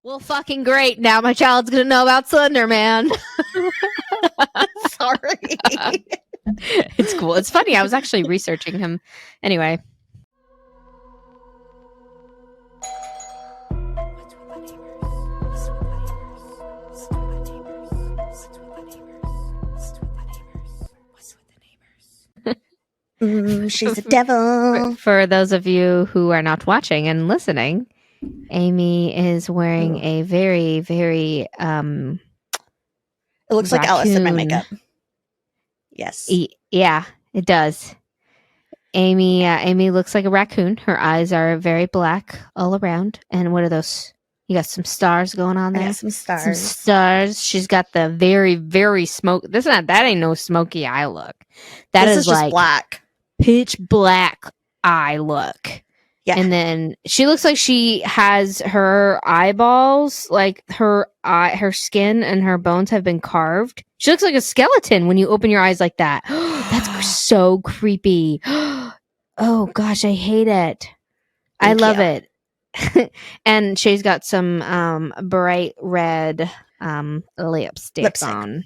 Well, fucking great. Now my child's going to know about Slender Man. Sorry. It's cool. It's funny. I was actually researching him. Anyway. She's a devil. For those of you who are not watching and listening, Amy is wearing a very, very it looks like Alice in my makeup. Yes. Yeah, it does. Amy looks like a raccoon. Her eyes are very black all around. And what are those? You got some stars going on there. I got some stars. Some stars. She's got the very, very that ain't no smoky eye look. This is just like black. Pitch black eye look. Yeah. And then she looks like she has her eyeballs, like her skin and her bones have been carved. She looks like a skeleton when you open your eyes like that. That's so creepy. Oh gosh, I hate it. I love it. And she's got some bright red lipstick on.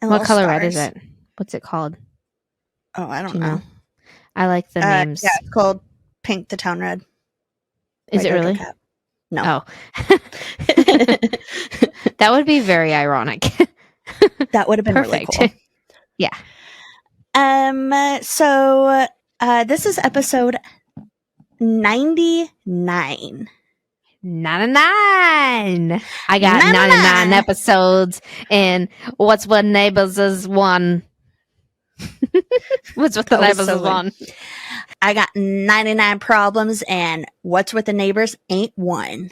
What color red is it? What's it called? Oh, I don't know. I like the names. Yeah, it's called Pink the Town Red. Is it really? No. Oh. That would be very ironic. That would have been really cool. Yeah. So this is episode 99. 99. I got 99 episodes and What's What Neighbors is one. What's With the Neighbors is one. I got 99 problems and What's With the Neighbors ain't one.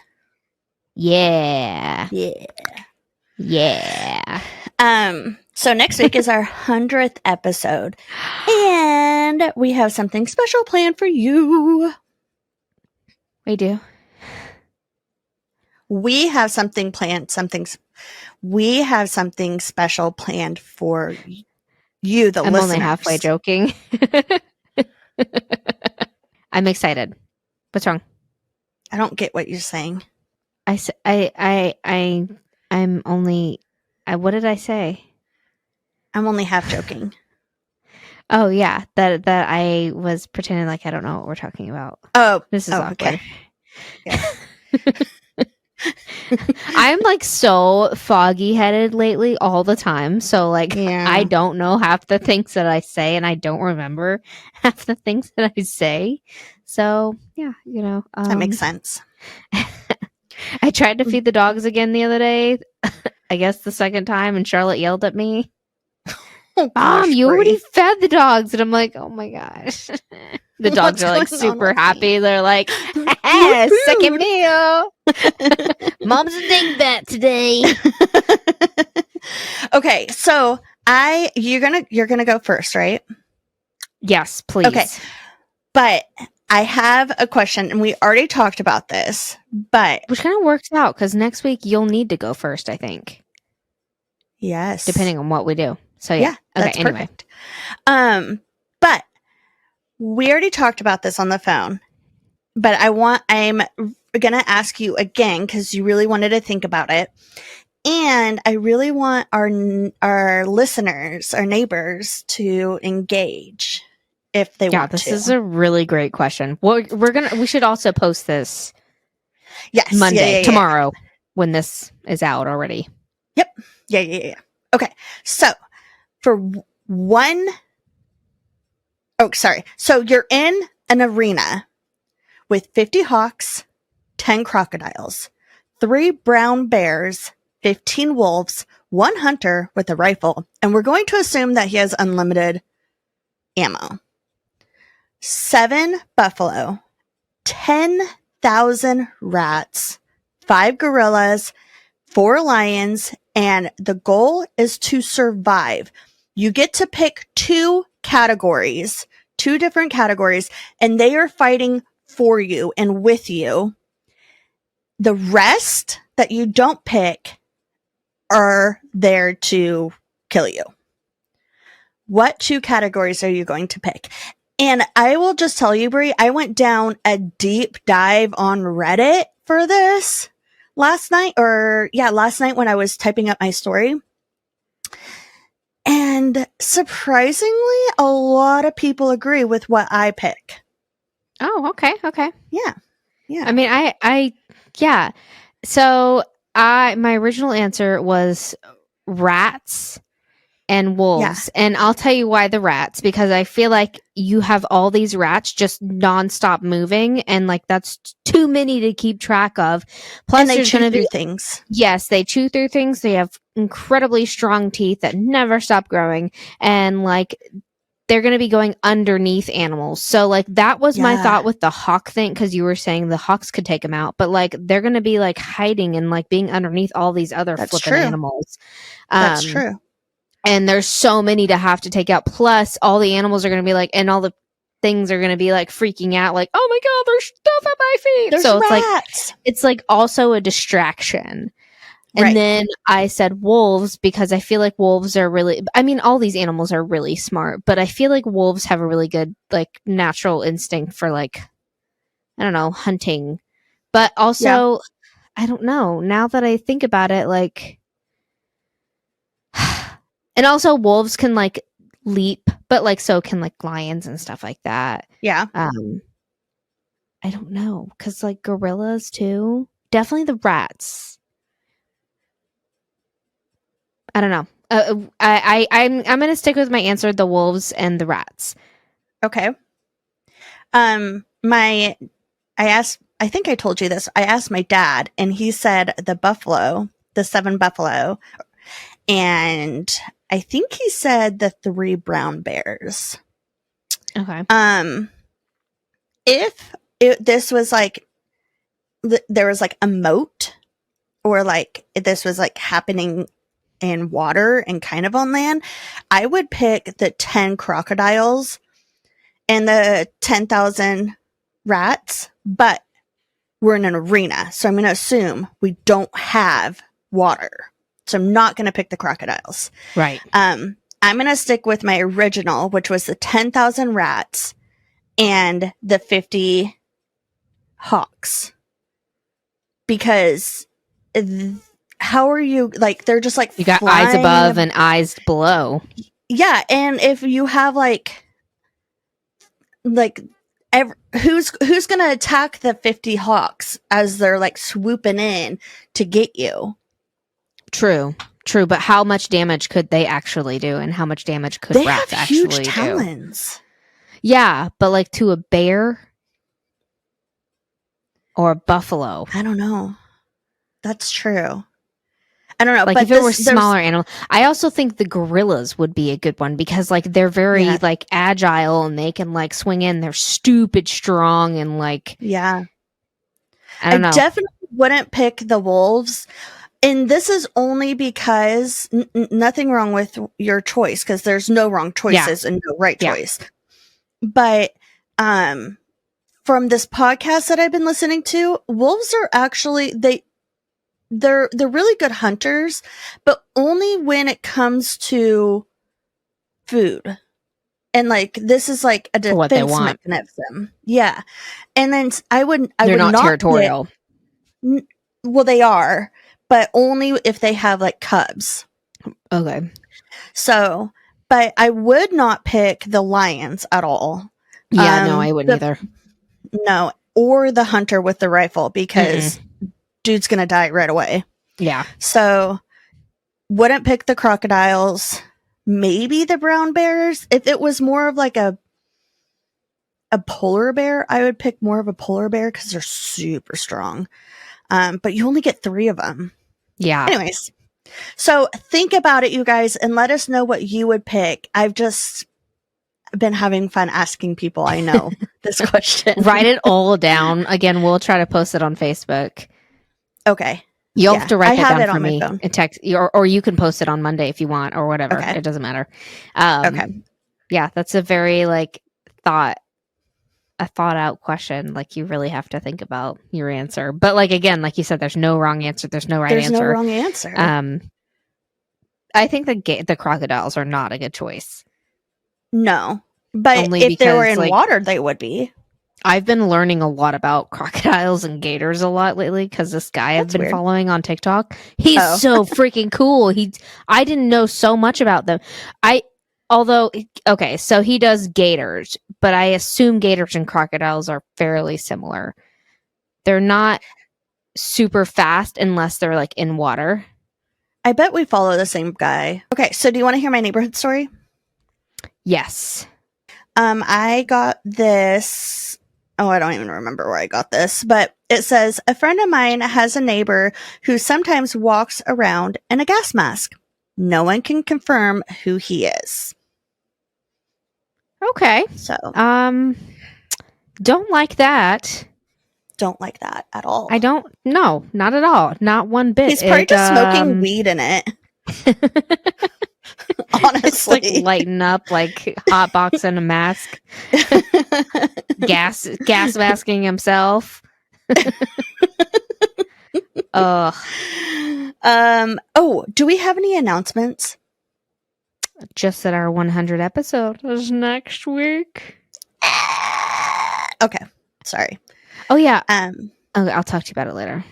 Yeah. Yeah. Yeah. So next week is our 100th episode and we have something special planned for you. We do. We have something special planned for you, the listeners. I'm only halfway joking. I'm excited. What's wrong? I don't get what you're saying. I'm only. What did I say? I'm only half joking. Oh yeah, that I was pretending like I don't know what we're talking about. Oh, this is awkward. Okay. Yeah. I'm like so foggy headed lately all the time. So like I don't know half the things that I say and I don't remember half the things that I say. So yeah, that makes sense. I tried to feed the dogs again the other day. I guess the second time, and Charlotte yelled at me. Oh, Mom, you already fed the dogs. And I'm like, oh my gosh. The dogs are like super happy. They're like, hey, second meal. Mom's a dingbat today. Okay, so you're gonna go first, right? Yes, please. Okay. But I have a question, and we already talked about this, but which kind of works out because next week you'll need to go first, I think. Yes. Depending on what we do. So yeah. Okay, that's perfect. But we already talked about this on the phone. But I'm gonna ask you again because you really wanted to think about it. And I really want our listeners, our neighbors, to engage if they want to. Yeah, this is a really great question. We should also post this. Yes, Monday, tomorrow, when this is out already. Yep. Yeah. Okay, so so you're in an arena with 50 hawks, 10 crocodiles, 3 brown bears, 15 wolves, 1 hunter with a rifle, and we're going to assume that he has unlimited ammo. 7 buffalo, 10,000 rats, 5 gorillas, 4 lions, and the goal is to survive. You get to pick 2 different categories, and they are fighting for you and with you. The rest that you don't pick are there to kill you. What 2 categories are you going to pick? And I will just tell you, Brie, I went down a deep dive on Reddit for this. last night when I was typing up my story. And surprisingly, a lot of people agree with what I pick. Oh, okay. Yeah. Yeah. I mean, yeah. So my original answer was rats and wolves. And I'll tell you why the rats, because I feel like you have all these rats just nonstop moving, and like that's too many to keep track of. Plus, and they there's chew going to through be things. Yes, they chew through things. They have incredibly strong teeth that never stop growing, and like they're going to be going underneath animals. So like that was my thought with the hawk thing, because you were saying the hawks could take them out, but like they're going to be like hiding and like being underneath all these other flipping animals. That's true. And there's so many to have to take out. Plus, all the animals are going to be like, and all the things are going to be like freaking out, like, oh my god, there's stuff at my feet. There's so rats. It's like also a distraction. And then I said wolves because I feel like wolves are really, I mean, all these animals are really smart, but I feel like wolves have a really good, like, natural instinct for, like, I don't know, hunting. But also, I don't know. Now that I think about it, like, and also wolves can, like, leap, but, like, so can, like, lions and stuff like that. Yeah. I don't know. Because, like, gorillas, too. Definitely the rats. I don't know. I'm gonna stick with my answer: the wolves and the rats. Okay. I think I told you this. I asked my dad, and he said the 7 buffalo, and I think he said the 3 brown bears. Okay. If this was like there was like a moat, or like this was like happening in water and kind of on land, I would pick the 10 crocodiles and the 10,000 rats, but we're in an arena. So I'm going to assume we don't have water. So I'm not going to pick the crocodiles. Right. I'm going to stick with my original, which was the 10,000 rats and the 50 hawks. Because how are you, like, they're just like, you got eyes above and eyes below. Yeah. And if you have like who's going to attack the 50 hawks as they're like swooping in to get you? True. But how much damage could they actually do, and how much damage could rats actually do? They have huge talons. Yeah, but like to a bear or a buffalo, I don't know. That's true. I don't know. Like, but if it were smaller animal, I also think the gorillas would be a good one, because like they're very like agile, and they can like swing in. They're stupid strong, and like, yeah. I don't know. Definitely wouldn't pick the wolves. And this is only because nothing wrong with your choice, because there's no wrong choices and no right choice. But from this podcast that I've been listening to, wolves are actually they're really good hunters, but only when it comes to food. And like, this is like a defense mechanism. Yeah. And then they're not territorial. Well, they are, but only if they have like cubs. Okay. So, but I would not pick the lions at all. Yeah, no, I wouldn't either. No, or the hunter with the rifle, because dude's gonna die right away. Yeah. So, wouldn't pick the crocodiles. Maybe the brown bears. If it was more of like a polar bear, I would pick more of a polar bear, because they're super strong. But you only get 3 of them. Yeah. Anyways, so think about it, you guys, and let us know what you would pick. I've just been having fun asking people I know this question. Write it all down. Again, we'll try to post it on Facebook. Okay. You'll have to write that down for me phone. and text, or you can post it on Monday if you want, or whatever. Okay. It doesn't matter. Okay. Yeah, that's a very like thought out question. Like, you really have to think about your answer. But like, again, like you said, there's no wrong answer. There's no right answer. There's no wrong answer. I think the crocodiles are not a good choice. No, but only if they were in water, they would be. I've been learning a lot about crocodiles and gators a lot lately because this guy I've That's been weird. following on TikTok, he's Oh. so freaking cool. I didn't know so much about them. Okay, so he does gators, but I assume gators and crocodiles are fairly similar. They're not super fast unless they're like in water. I bet we follow the same guy. Okay, so do you want to hear my neighborhood story? Yes. I got this. Oh, I don't even remember where I got this, but it says, a friend of mine has a neighbor who sometimes walks around in a gas mask. No one can confirm who he is. Okay. So, don't like that. don't like that at all. I don't. No, not at all. Not one bit. He's probably just smoking weed in it. Honestly. It's like lighting up, like hot box in a mask. gas masking himself. Ugh. Oh, do we have any announcements? Just that our 100 episode is next week. Okay. Sorry. Oh yeah. Okay, I'll talk to you about it later.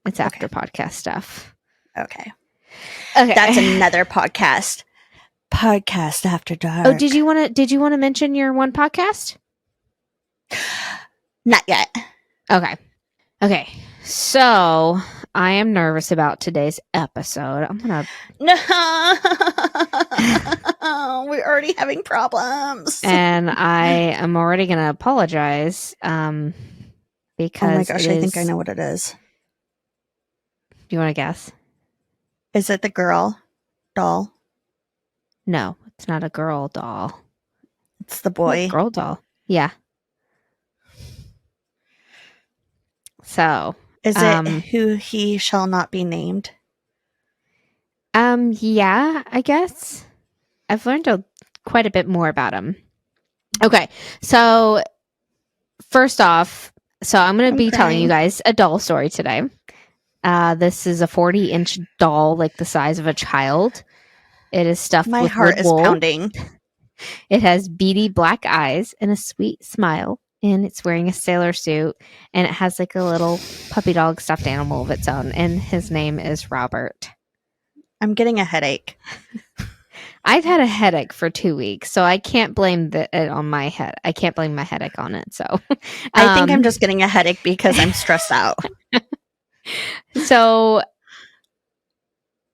It's after podcast stuff. Okay. Okay. That's another podcast. Podcast After Dark. Oh, did you want to mention your one podcast? Not yet. Okay. So I am nervous about today's episode. No. We're already having problems. And I am already gonna apologize. Because oh my gosh, I think I know what it is. Do you want to guess? Is it the girl doll? No, it's not a girl doll. It's the boy. Girl doll. Yeah. So is it Who He Shall Not Be Named? Yeah, I guess. I've learned quite a bit more about him. Okay, so first off, I'm going to be telling you guys a doll story today. This is a 40-inch doll, like the size of a child. It is stuffed My with heart wood is wool. pounding. It has beady black eyes and a sweet smile, and it's wearing a sailor suit, and it has like a little puppy dog stuffed animal of its own, and his name is Robert. I'm getting a headache. I've had a headache for 2 weeks, so I can't blame it on my head. I can't blame my headache on it. So I think I'm just getting a headache because I'm stressed out. So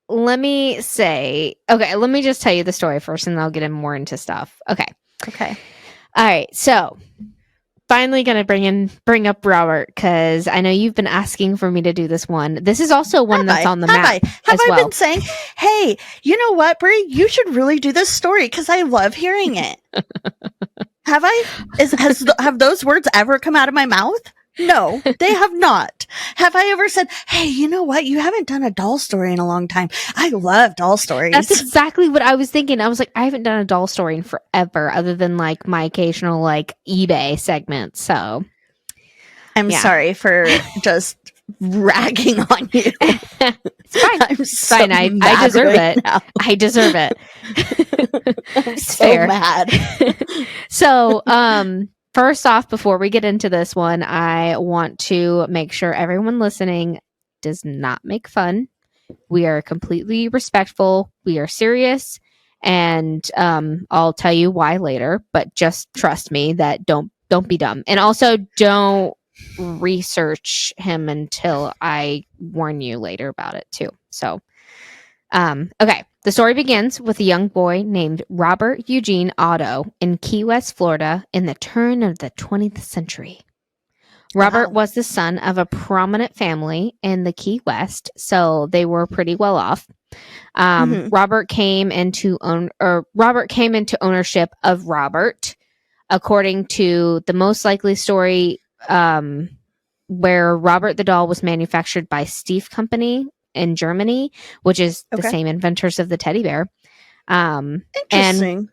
let me just tell you the story first, and then I'll get more into stuff. Okay. All right. So finally going to bring up Robert, because I know you've been asking for me to do this one. This is also one that's on the map. Have I been saying, hey, you know what, Brie? You should really do this story because I love hearing it. Have I? Have those words ever come out of my mouth? No, they have not. Have I ever said, hey, you know what? You haven't done a doll story in a long time. I love doll stories. That's exactly what I was thinking. I was like, I haven't done a doll story in forever, other than like my occasional like eBay segment. So I'm sorry for just ragging on you. It's fine. It's fine. I deserve it. Now. I deserve it. I'm so mad. So, first off, before we get into this one, I want to make sure everyone listening does not make fun. We are completely respectful. We are serious. And I'll tell you why later, but just trust me that don't be dumb. And also don't research him until I warn you later about it too. So, okay. The story begins with a young boy named Robert Eugene Otto in Key West, Florida, in the turn of the 20th century. Robert was the son of a prominent family in the Key West, so they were pretty well off. Robert came into ownership of Robert, according to the most likely story, where Robert the doll was manufactured by Steve Company in Germany, which is the same inventors of the teddy bear. Interesting. And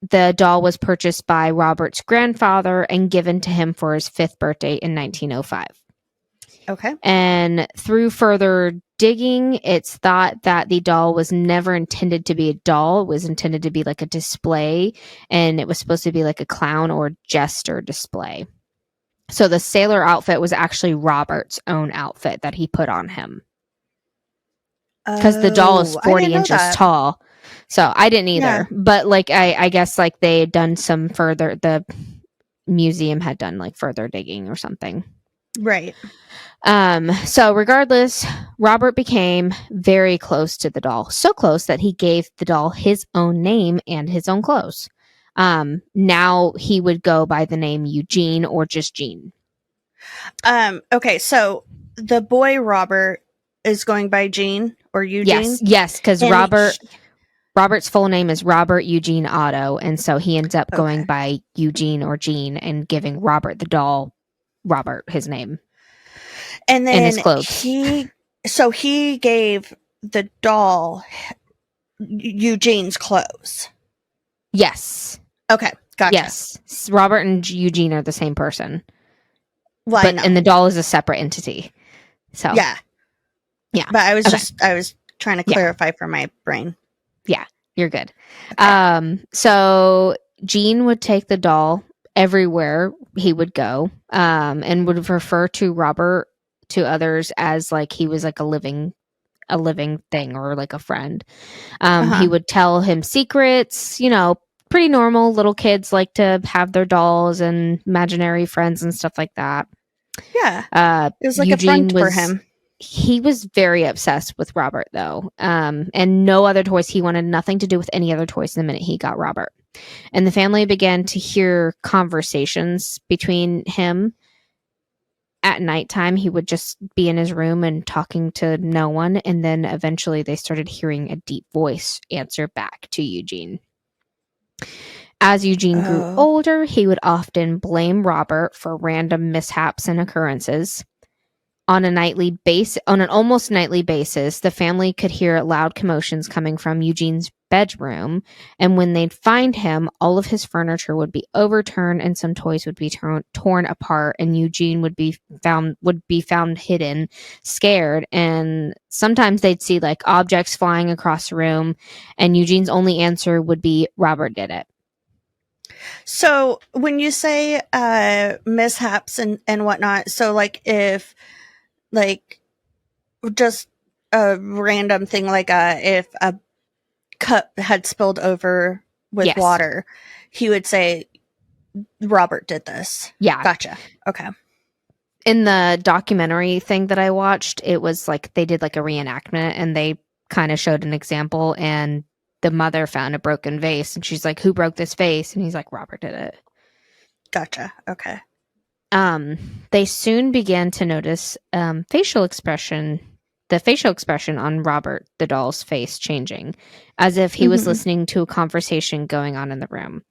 the doll was purchased by Robert's grandfather and given to him for his 5th birthday in 1905. Okay. And through further digging, it's thought that the doll was never intended to be a doll. It was intended to be like a display, and it was supposed to be like a clown or jester display. So the sailor outfit was actually Robert's own outfit that he put on him. Because the doll is Oh, I 40 didn't know inches that. tall. So I didn't either. Yeah. But like I guess like they had done some further, the museum had done like further digging or something. Right. So regardless, Robert became very close to the doll. So close that he gave the doll his own name and his own clothes. Now he would go by the name Eugene or just Gene. Okay, so the boy Robert is going by Gene or Eugene. Yes, because And Robert's full name is Robert Eugene Otto, and so he ends up going okay. by Eugene or Gene and giving Robert the doll Robert his name And and his then clothes. he gave the doll Eugene's clothes. Yes. Okay, gotcha. Yes, Robert and Eugene are the same person. Well, but and the doll is a separate entity. So yeah. But I was trying to clarify for my brain. Yeah, you're good. Okay. So Gene would take the doll everywhere he would go, and would refer to Robert to others as like he was like a living thing or like a friend. He would tell him secrets, pretty normal. Little kids like to have their dolls and imaginary friends and stuff like that. Yeah. It was like Eugene a front for him. He was very obsessed with Robert, though, and no other toys. He wanted nothing to do with any other toys the minute he got Robert. And the family began to hear conversations between him. At nighttime, he would just be in his room and talking to no one. And then eventually they started hearing a deep voice answer back to Eugene. As Eugene grew older, he would often blame Robert for random mishaps and occurrences. On an almost nightly basis, the family could hear loud commotions coming from Eugene's bedroom, and when they'd find him, all of his furniture would be overturned and some toys would be torn apart, and Eugene would be found hidden, scared, and sometimes they'd see like objects flying across the room, and Eugene's only answer would be Robert did it. So when you say mishaps and whatnot, so like if like just a random thing, like if a cup had spilled over with water, he would say Robert did this. Yeah. Gotcha. Okay. In the documentary thing that I watched, it was like they did like a reenactment and they kind of showed an example, and the mother found a broken vase and she's like, who broke this vase? And he's like, Robert did it. Gotcha. Okay. They soon began to notice the facial expression on Robert the doll's face changing, as if he was listening to a conversation going on in the room.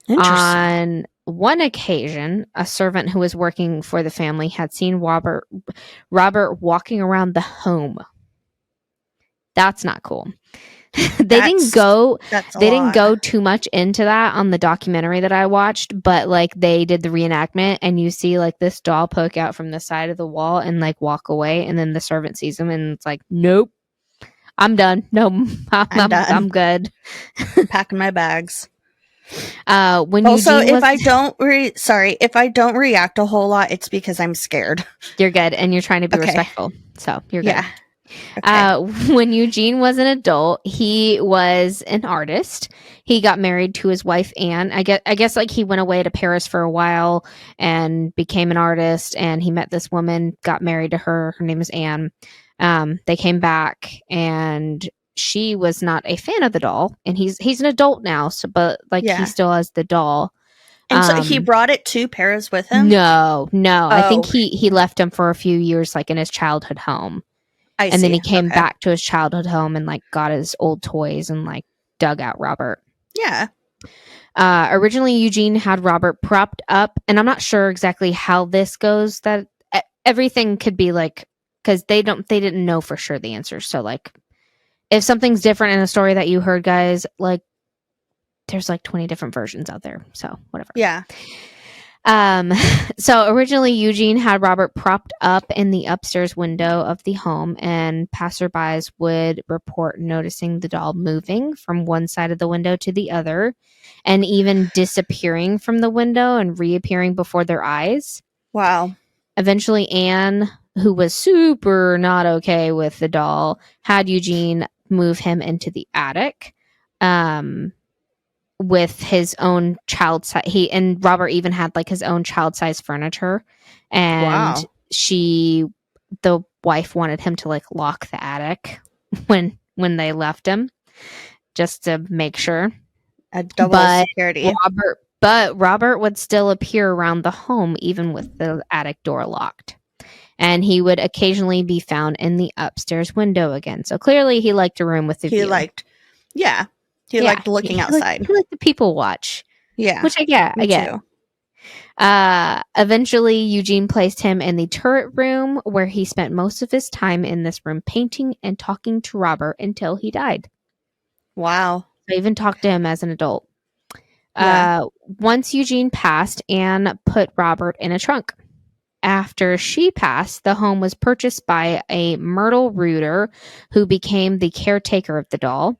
On one occasion, a servant who was working for the family had seen Robert walking around the home. That's not cool. They didn't go too much into that on the documentary that I watched, but like they did the reenactment, and you see like this doll poke out from the side of the wall and like walk away, and then the servant sees him and it's like, nope, I'm done. No, I'm good. I'm packing my bags. When also, if I don't react a whole lot, it's because I'm scared. You're good, and you're trying to be respectful, so you're good. Yeah. Okay. When Eugene was an adult, he was an artist. He got married to his wife, Anne. I guess like he went away to Paris for a while and became an artist, and he met this woman, got married to her. Her name is Anne. They came back, and she was not a fan of the doll, and he's an adult now, so but like he still has the doll. And so he brought it to Paris with him? No. I think he left him for a few years, like in his childhood home. And then he came back to his childhood home and like got his old toys and like dug out Robert. Yeah. Originally, Eugene had Robert propped up, and I'm not sure exactly how this goes. That everything could be like, because they didn't know for sure the answers. So like, if something's different in a story that you heard, guys, like there's like 20 different versions out there. So whatever. Yeah. So originally Eugene had Robert propped up in the upstairs window of the home, and passerbys would report noticing the doll moving from one side of the window to the other, and even disappearing from the window and reappearing before their eyes. Wow. Eventually, Anne, who was super not okay with the doll, had Eugene move him into the attic with his own child size. And Robert even had like his own child size furniture, and Wow. the wife wanted him to like lock the attic when they left him, just to make sure. A double But security. Robert would still appear around the home even with the attic door locked. And he would occasionally be found in the upstairs window again. So clearly he liked a room with a He view. liked, yeah. He liked looking outside. He liked the people watch. Yeah. Which I get. Me too. Eventually, Eugene placed him in the turret room, where he spent most of his time in this room painting and talking to Robert until he died. Wow. I even talked to him as an adult. Yeah. Once Eugene passed, Anne put Robert in a trunk. After she passed, the home was purchased by a Myrtle Reuter, who became the caretaker of the doll.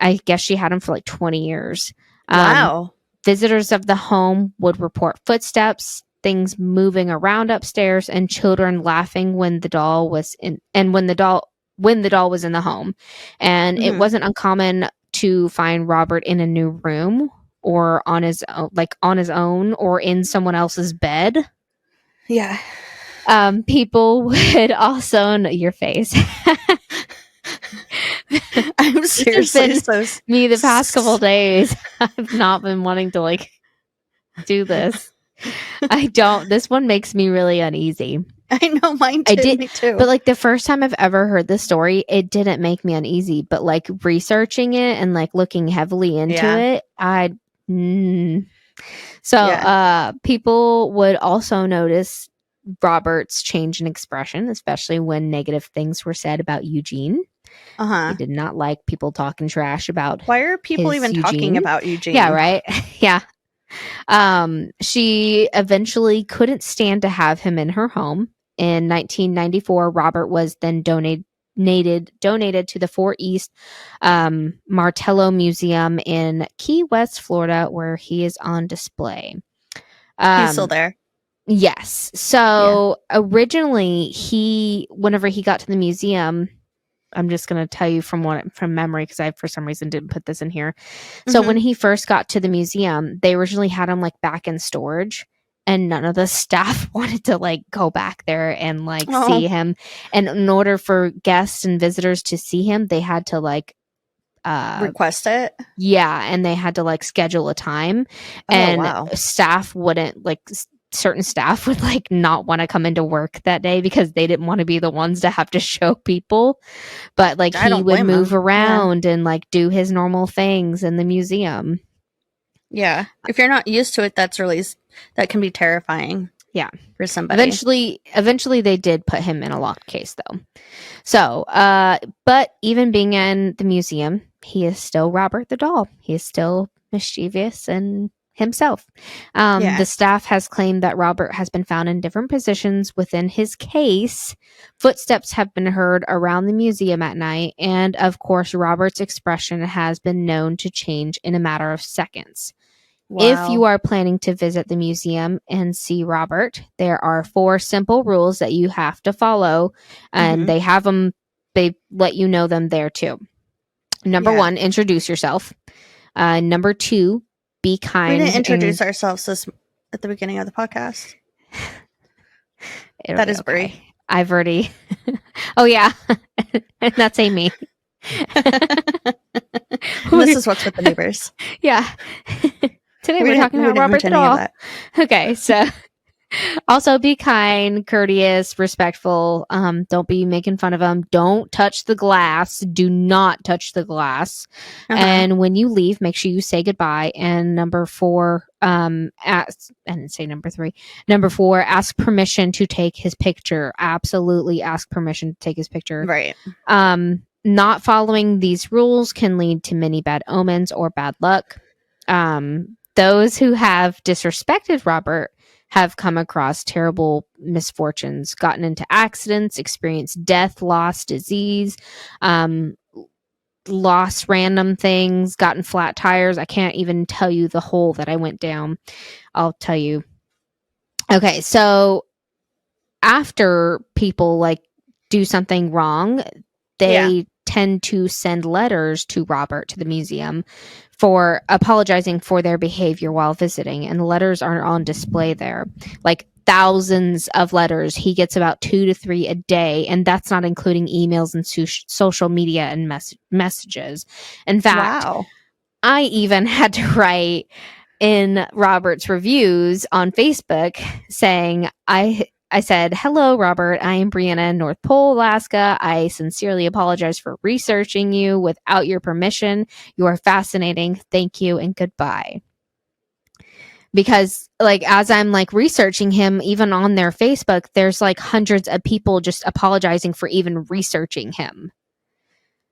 I guess she had him for like 20 years. Wow. Visitors of the home would report footsteps, things moving around upstairs, and children laughing when the doll was in the home. And it wasn't uncommon to find Robert in a new room or on his own or in someone else's bed. Yeah. People would also know your face. I'm seriously so me the past couple days. I've not been wanting to like do this. This one makes me really uneasy. I know, mine too. Me too. But like the first time I've ever heard this story, it didn't make me uneasy. But like researching it and like looking heavily into it, people would also notice Robert's change in expression, especially when negative things were said about Eugene. He did not like people talking trash about. Why are people even talking about Eugene? Yeah, right. Yeah. She eventually couldn't stand to have him in her home. In 1994, Robert was then donated to the Fort East Martello Museum in Key West, Florida, where he is on display. He's still there. Yes. So originally, whenever he got to the museum, I'm just going to tell you from memory because I, for some reason, didn't put this in here. So when he first got to the museum, they originally had him like back in storage, and none of the staff wanted to like go back there and like see him. And in order for guests and visitors to see him, they had to like request it. Yeah, and they had to like schedule a time, and staff wouldn't like. Certain staff would like not want to come into work that day because they didn't want to be the ones to have to show people. But like he would move around and like do his normal things in the museum. Yeah. If you're not used to it, that can be terrifying. Yeah. For somebody. Eventually they did put him in a locked case though. So, but even being in the museum, he is still Robert the doll. He is still mischievous and himself. The staff has claimed that Robert has been found in different positions within his case. Footsteps have been heard around the museum at night, and of course, Robert's expression has been known to change in a matter of seconds. Wow. If you are planning to visit the museum and see Robert, there are 4 simple rules that you have to follow, and they let you know them there too. Number 1, introduce yourself. Number 2, be kind. We didn't introduce ourselves at the beginning of the podcast. That is Brie. I've already. Oh yeah, that's Amy. This is what's with the neighbors. Yeah. Today we're talking about Robert the doll. Okay, so also be kind, courteous, respectful. Don't be making fun of them. Don't touch the glass. Do not touch the glass. And when you leave, make sure you say goodbye. And number 4, I didn't say number 3. Number 4, ask permission to take his picture. Absolutely ask permission to take his picture. Right. Not following these rules can lead to many bad omens or bad luck. Those who have disrespected Robert have come across terrible misfortunes, gotten into accidents, experienced death, loss, disease, lost random things, gotten flat tires. I can't even tell you the hole that I went down. I'll tell you Okay, so after people like do something wrong, they tend to send letters to Robert to the museum for apologizing for their behavior while visiting, and the letters are on display there. Like thousands of letters. He gets about 2 to 3 a day, and that's not including emails and social media and messages. In fact, Wow. I even had to write in Robert's reviews on Facebook saying, I said, "Hello, Robert. I am Brianna in North Pole, Alaska. I sincerely apologize for researching you without your permission. You are fascinating. Thank you and goodbye." Because like as I'm like researching him, even on their Facebook, there's like hundreds of people just apologizing for even researching him.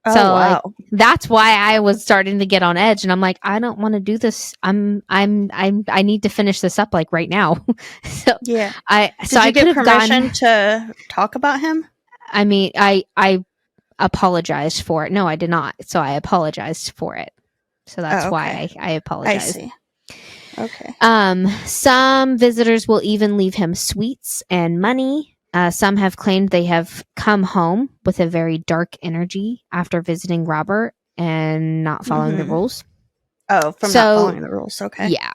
Oh, So like wow. that's why I was starting to get on edge, and I'm like, I don't want to do this. I need to finish this up like right now. So Yeah. I Did you could get have permission gone. to talk about him? I mean, I apologized for it. No, I did not. So I apologized for it. So that's Oh, okay. why I I apologized. see. Okay. Some visitors will even leave him sweets and money. Some have claimed they have come home with a very dark energy after visiting Robert and not following the rules. Oh, from not following the rules. Okay. Yeah.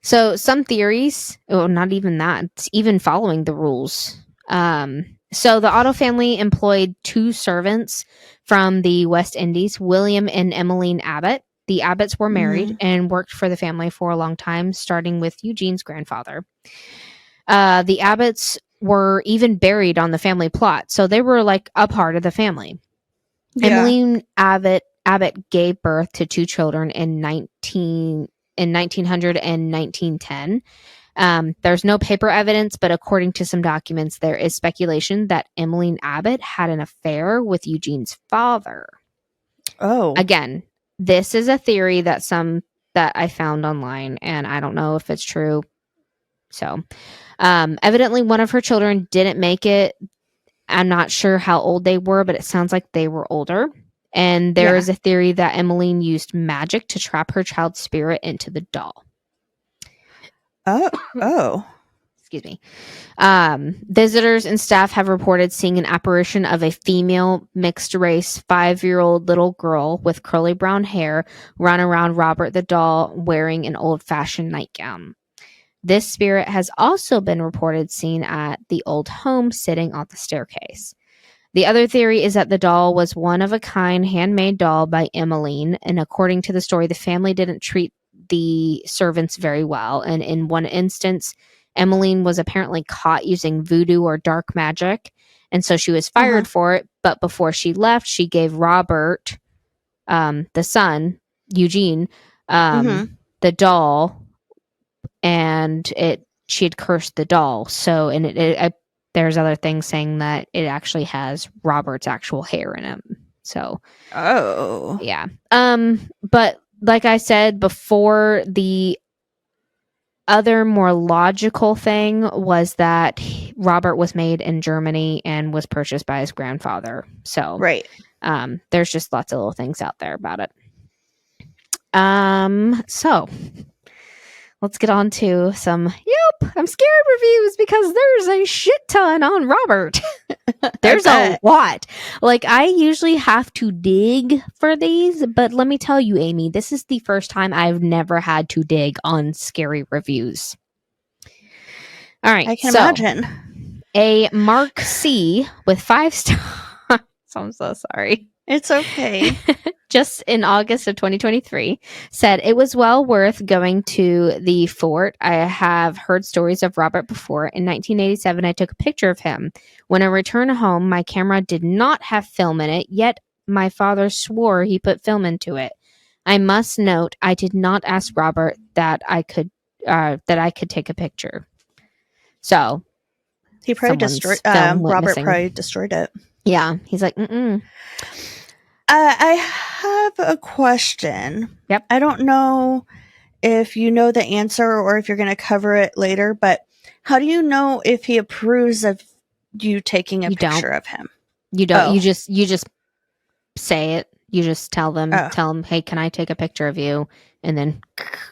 So some theories, not even that, it's even following the rules. So the Otto family employed 2 servants from the West Indies, William and Emmeline Abbott. The Abbotts were married and worked for the family for a long time, starting with Eugene's grandfather. The Abbotts were even buried on the family plot, so they were like a part of the family. Yeah. Emmeline Abbott gave birth to 2 children in 1900 and 1910. There's no paper evidence, but according to some documents, there is speculation that Emmeline Abbott had an affair with Eugene's father. Oh. Again, this is a theory that I found online, and I don't know if it's true. So, evidently, one of her children didn't make it. I'm not sure how old they were, but it sounds like they were older. And there is a theory that Emmeline used magic to trap her child's spirit into the doll. Oh. Excuse me. Visitors and staff have reported seeing an apparition of a female mixed race 5-year-old little girl with curly brown hair run around Robert the doll wearing an old-fashioned nightgown. This spirit has also been reported seen at the old home sitting on the staircase. The other theory is that the doll was one of a kind handmade doll by Emmeline, and according to the story, the family didn't treat the servants very well, and in one instance, Emmeline was apparently caught using voodoo or dark magic, and so she was fired for it, but before she left, she gave Robert, the son, Eugene, the doll, and she had cursed the doll. So, and there's other things saying that it actually has Robert's actual hair in it. So, yeah. But like I said before, the other more logical thing was that Robert was made in Germany and was purchased by his grandfather. So, there's just lots of little things out there about it. So let's get on to some, I'm scared reviews because there's a shit ton on Robert. There's a lot. Like, I usually have to dig for these, but let me tell you, Amy, this is the first time I've never had to dig on scary reviews. All right. I can imagine. A Mark C with 5 stars. I'm so sorry. It's okay. Just in August of 2023, said it was well worth going to the fort. I have heard stories of Robert before. In 1987, I took a picture of him. When I returned home, my camera did not have film in it, yet my father swore he put film into it. I must note, I did not ask Robert that I could take a picture. So he probably destroyed. Robert probably destroyed it. Yeah, he's like, mm-mm. I have a question. Yep. I don't know if you know the answer or if you're going to cover it later, but how do you know if he approves of you taking a picture of him? You don't. You just say it. You just tell them, hey, can I take a picture of you? And then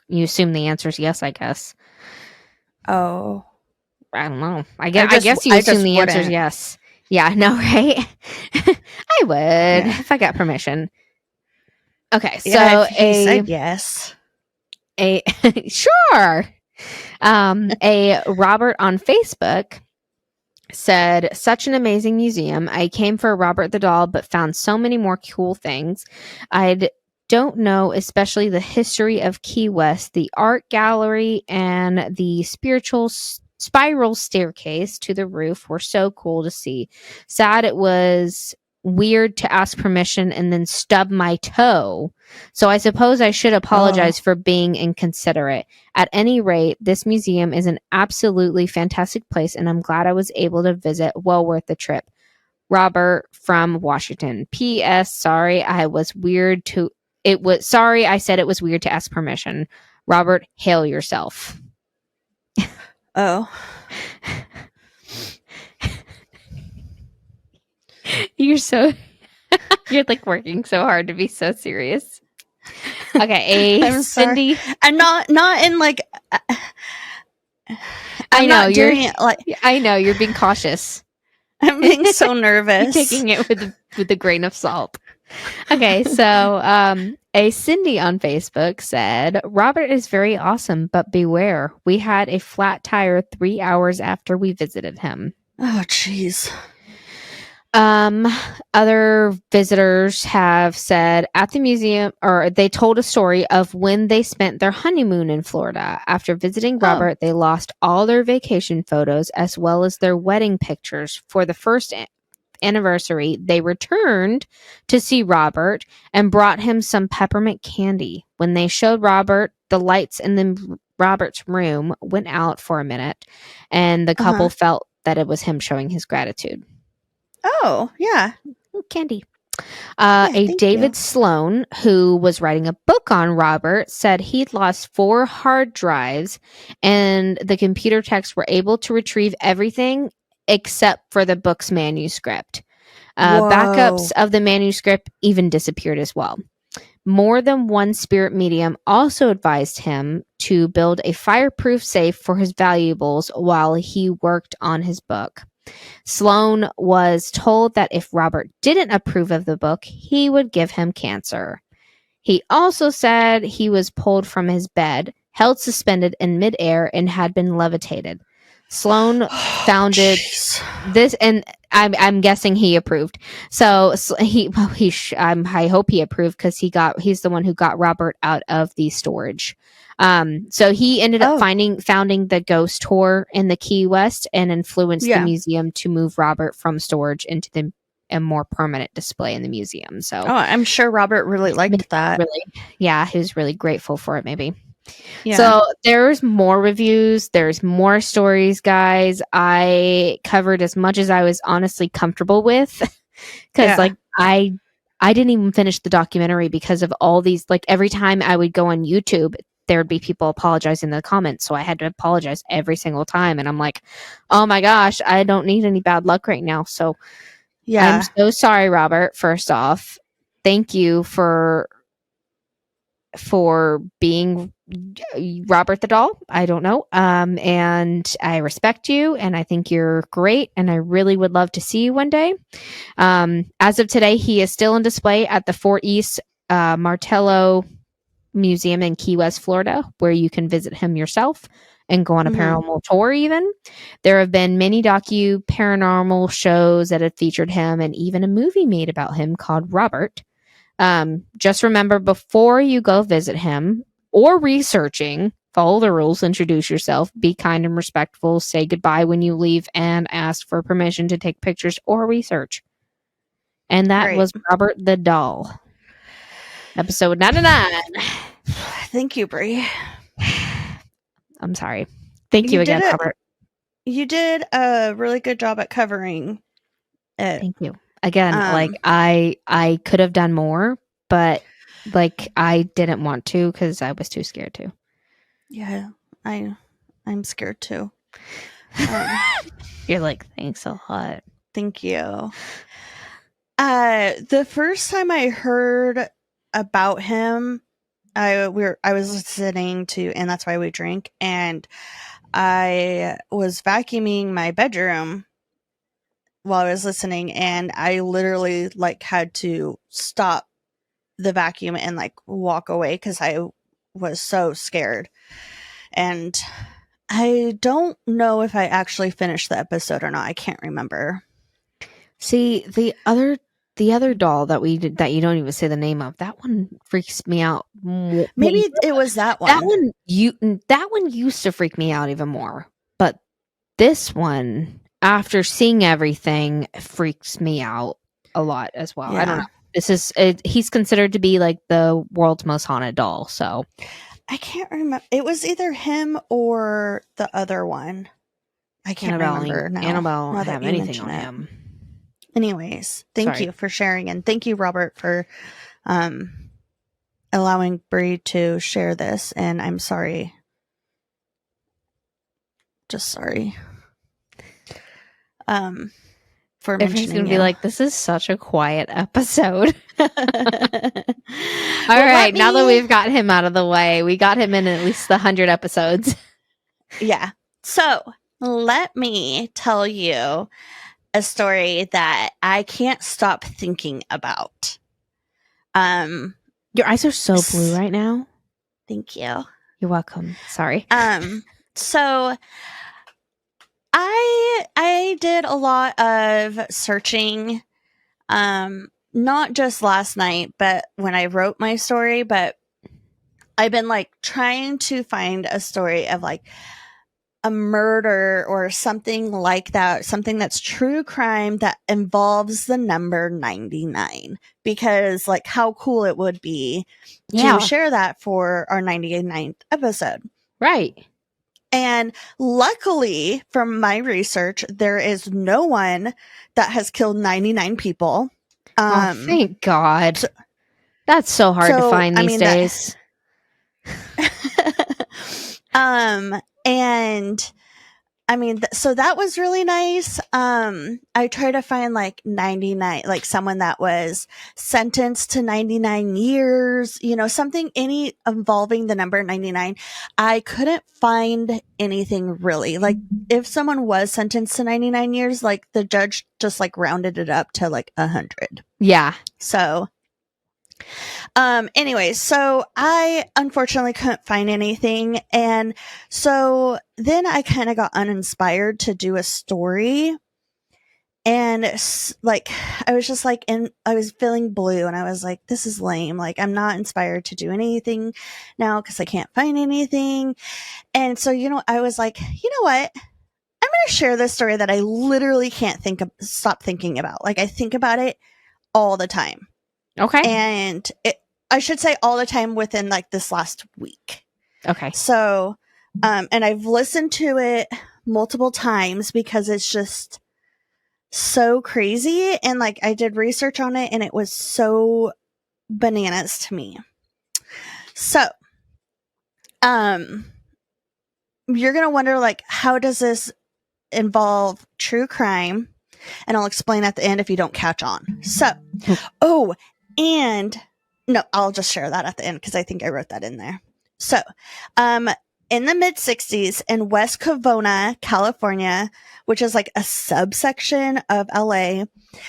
you assume the answer is yes, I guess. Oh, I don't know. I guess you assume the answer is yes. Yeah, no, right? I would if I got permission. Okay, so yeah, if he said yes. A sure. A Robert on Facebook said, "Such an amazing museum. I came for Robert the doll, but found so many more cool things. I don't know, especially the history of Key West, the art gallery, and the spiritual spiral staircase to the roof were so cool to see. Sad it was weird to ask permission and then stub my toe. So I suppose I should apologize for being inconsiderate. At any rate, this museum is an absolutely fantastic place, and I'm glad I was able to visit. Well worth the trip. Robert from Washington. P.S. Sorry, I said it was weird to ask permission. Robert, hail yourself." Oh. You're like working so hard to be so serious. Okay, I'm Cindy. Sorry. I'm not in like. I know you're being cautious. I'm being so nervous. You're taking it with a grain of salt. Okay, so a Cindy on Facebook said, "Robert is very awesome, but beware. We had a flat tire 3 hours after we visited him." Oh, jeez. Other visitors have said at the museum, or they told a story of when they spent their honeymoon in Florida. After visiting Robert, they lost all their vacation photos as well as their wedding pictures. For the first anniversary, they returned to see Robert and brought him some peppermint candy. When they showed Robert, the lights in Robert's room went out for a minute, and the couple felt that it was him showing his gratitude. Oh, yeah. Candy. A David Sloan, who was writing a book on Robert, said he'd lost 4 hard drives and the computer techs were able to retrieve everything except for the book's manuscript. Backups of the manuscript even disappeared as well. More than one spirit medium also advised him to build a fireproof safe for his valuables while he worked on his book. Sloan was told that if Robert didn't approve of the book, he would give him cancer. He also said he was pulled from his bed, held suspended in midair, and had been levitated. Sloan founded this, and I'm guessing he approved. So I hope he approved because he's the one who got Robert out of the storage. So he ended up founding the ghost tour in the Key West and influenced the museum to move Robert from storage into a more permanent display in the museum. So I'm sure Robert really liked that. He was really grateful for it, maybe. Yeah. So there's more reviews. There's more stories, guys. I covered as much as I was honestly comfortable with because I didn't even finish the documentary because of all these, every time I would go on YouTube, there would be people apologizing in the comments. So I had to apologize every single time. And I'm like, oh my gosh, I don't need any bad luck right now. So I'm so sorry, Robert. First off, thank you for being Robert the doll. I don't know. And I respect you and I think you're great. And I really would love to see you one day. As of today, he is still on display at the Fort East Martello Museum in Key West, Florida, where you can visit him yourself and go on a paranormal tour even. There have been many paranormal shows that have featured him and even a movie made about him called Robert. Just remember, before you go visit him or researching, follow the rules, introduce yourself, be kind and respectful, say goodbye when you leave, and ask for permission to take pictures or research. And that was Robert the Doll. Episode 99. Thank you, Brie. I'm sorry. Thank you again, Robert. You did a really good job at covering it. Thank you. Again, I could have done more, but I didn't want to because I was too scared to. Yeah, I'm scared too. You're like, thanks a lot. Thank you. The first time I heard about him, I was listening to And That's Why We Drink, and I was vacuuming my bedroom while I was listening, and I literally like had to stop the vacuum and like walk away because I was so scared. And I don't know if I actually finished the episode or not. I can't remember. See, the other doll that we did that you don't even say the name of, that one freaks me out. Maybe it was that one. That one used to freak me out even more. But this one, after seeing everything, freaks me out a lot as well. I don't Yeah. know. He's considered to be like the world's most haunted doll. So I can't remember. It was either him or the other one. I can't remember now. Annabelle now don't that have you anything mention on it. him. Anyways, thank Sorry. you for sharing, and thank you, Robert, for allowing Bree to share this. And I'm sorry. Just sorry. For Everybody's mentioning gonna you. be like, "This is such a quiet episode." All Well, right, now that we've got him out of the way, we got him in at least the 100 episodes. Yeah. So let me tell you a story that I can't stop thinking about. Your eyes are so blue right now. Thank you. You're welcome. Sorry. So I did a lot of searching, not just last night, but when I wrote my story, but I've been like trying to find a story of like a murder or something like that, something that's true crime that involves the number 99, because like how cool it would be to share that for our 99th episode. Right. And luckily, from my research, there is no one that has killed 99 people. Thank God. That's so hard to find these days. And I mean, so that was really nice. I try to find like 99, like someone that was sentenced to 99 years, something involving the number 99. I couldn't find anything really. Like if someone was sentenced to 99 years, like the judge just like rounded it up to like 100. Yeah. So anyways, so I unfortunately couldn't find anything. And so then I kind of got uninspired to do a story. And like, I was just like, I was feeling blue and I was like, this is lame. Like, I'm not inspired to do anything now because I can't find anything. And so, I was like, you know what? I'm going to share this story that I literally can't stop thinking about. Like, I think about it all the time. Okay. And I should say all the time within like this last week. Okay. So, and I've listened to it multiple times because it's just so crazy. And like I did research on it and it was so bananas to me. So, you're going to wonder like, how does this involve true crime? And I'll explain at the end if you don't catch on. So, and no, I'll just share that at the end because I think I wrote that in there. So, in the mid 60s in West Covina, California, which is like a subsection of LA,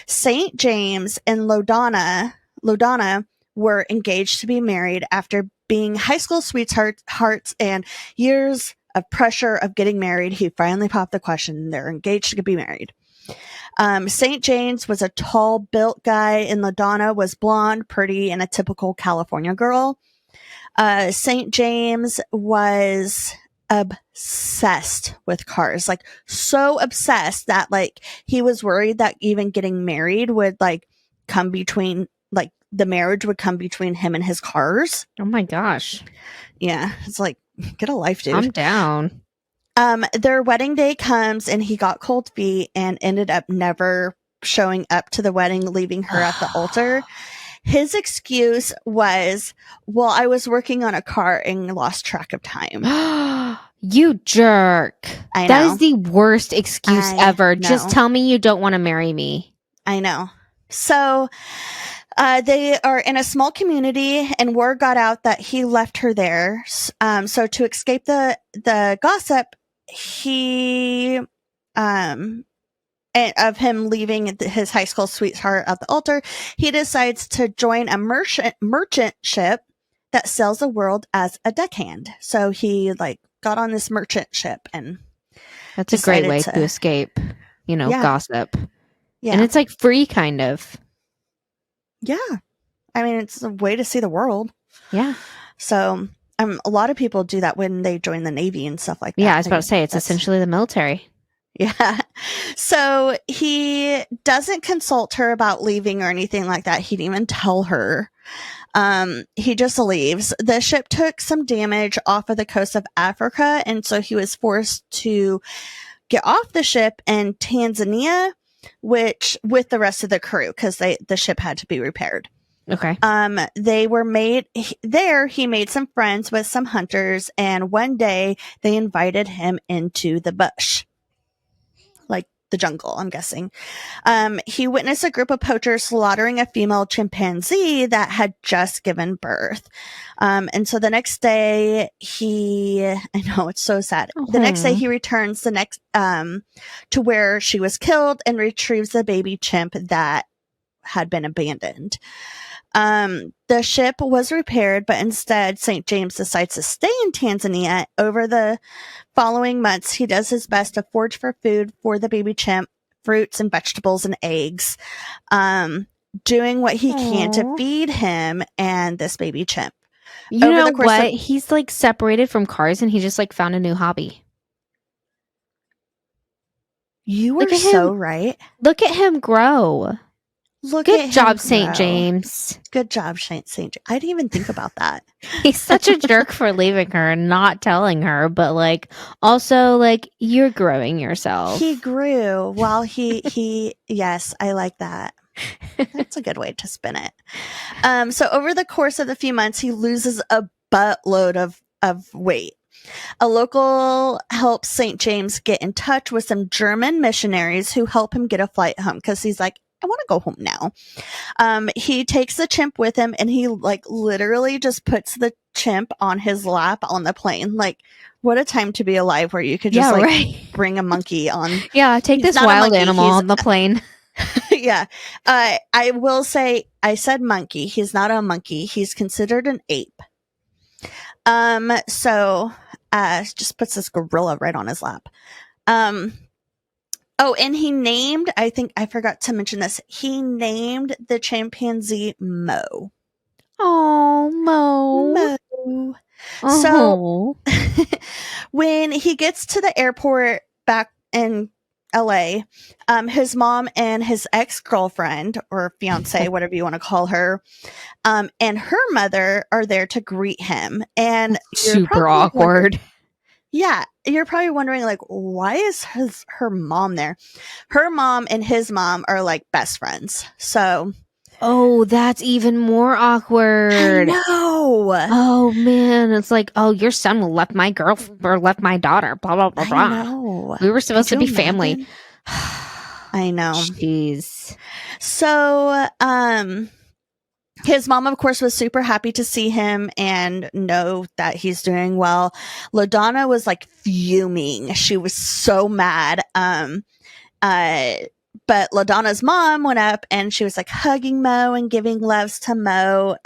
St. James and Lodana were engaged to be married after being high school sweethearts and years of pressure of getting married. He finally popped the question. They're engaged to be married. St. James was a tall, built guy, and LaDonna was blonde, pretty, and a typical California girl. St. James was obsessed with cars, like so obsessed that like he was worried that even getting married would like come between, like the marriage would come between him and his cars. Oh my gosh. Yeah, it's like, get a life, dude. I'm down. Their wedding day comes and he got cold feet and ended up never showing up to the wedding, leaving her at the altar. His excuse was, well, I was working on a car and lost track of time. You jerk. I know. That is the worst excuse ever. Just tell me you don't want to marry me. I know. So they are in a small community and word got out that he left her there. So to escape the gossip, he, of him leaving his high school sweetheart at the altar, he decides to join a merchant ship that sails the world as a deckhand. So he like got on this merchant ship and That's a great way to escape, gossip. Yeah. And it's like free kind of. Yeah. I mean, it's a way to see the world. Yeah. So a lot of people do that when they join the Navy and stuff like that. Yeah, I was about to say, it's essentially the military. Yeah. So he doesn't consult her about leaving or anything like that. He didn't even tell her. He just leaves. The ship took some damage off of the coast of Africa, and so he was forced to get off the ship in Tanzania, with the rest of the crew, because the ship had to be repaired. Okay. They were there. He made some friends with some hunters, and one day they invited him into the bush, like the jungle, I'm guessing. He witnessed a group of poachers slaughtering a female chimpanzee that had just given birth. And so the next day I know it's so sad. Uh-huh. The next day he returns to where she was killed and retrieves the baby chimp that had been abandoned. The ship was repaired, but instead St. James decides to stay in Tanzania. Over the following months, he does his best to forage for food for the baby chimp, fruits and vegetables and eggs, doing what he can to feed him and this baby chimp. You know what? He's like separated from cars and he just like found a new hobby. You were so right. Look at him grow. Good job, St. James. Good job, St. James. I didn't even think about that. He's such a jerk for leaving her and not telling her, but like also like you're growing yourself. He grew while he yes, I like that. That's a good way to spin it. So over the course of the few months, he loses a buttload of weight. A local helps St. James get in touch with some German missionaries who help him get a flight home, because he's like, I want to go home now. He takes the chimp with him, and he like literally just puts the chimp on his lap on the plane. Like, what a time to be alive, where you could just bring a monkey on. Yeah, take this wild animal on the plane. Yeah. I will say, I said monkey. He's not a monkey. He's considered an ape. So just puts this gorilla right on his lap. Oh, and he named, I think I forgot to mention this, he named the chimpanzee Moe. Oh, Moe. So when he gets to the airport back in LA, his mom and his ex-girlfriend or fiance, whatever you want to call her, and her mother are there to greet him. And super awkward. Yeah, you're probably wondering, like, why is her mom there? Her mom and his mom are like best friends. So, oh, that's even more awkward. I know. Oh man, it's like, oh, your son left my left my daughter. Blah blah blah blah. I know. We were supposed to be family. I know. Jeez. So, his mom, of course, was super happy to see him and know that he's doing well. LaDonna was like fuming. She was so mad. But LaDonna's mom went up and she was like hugging Moe and giving loves to Moe.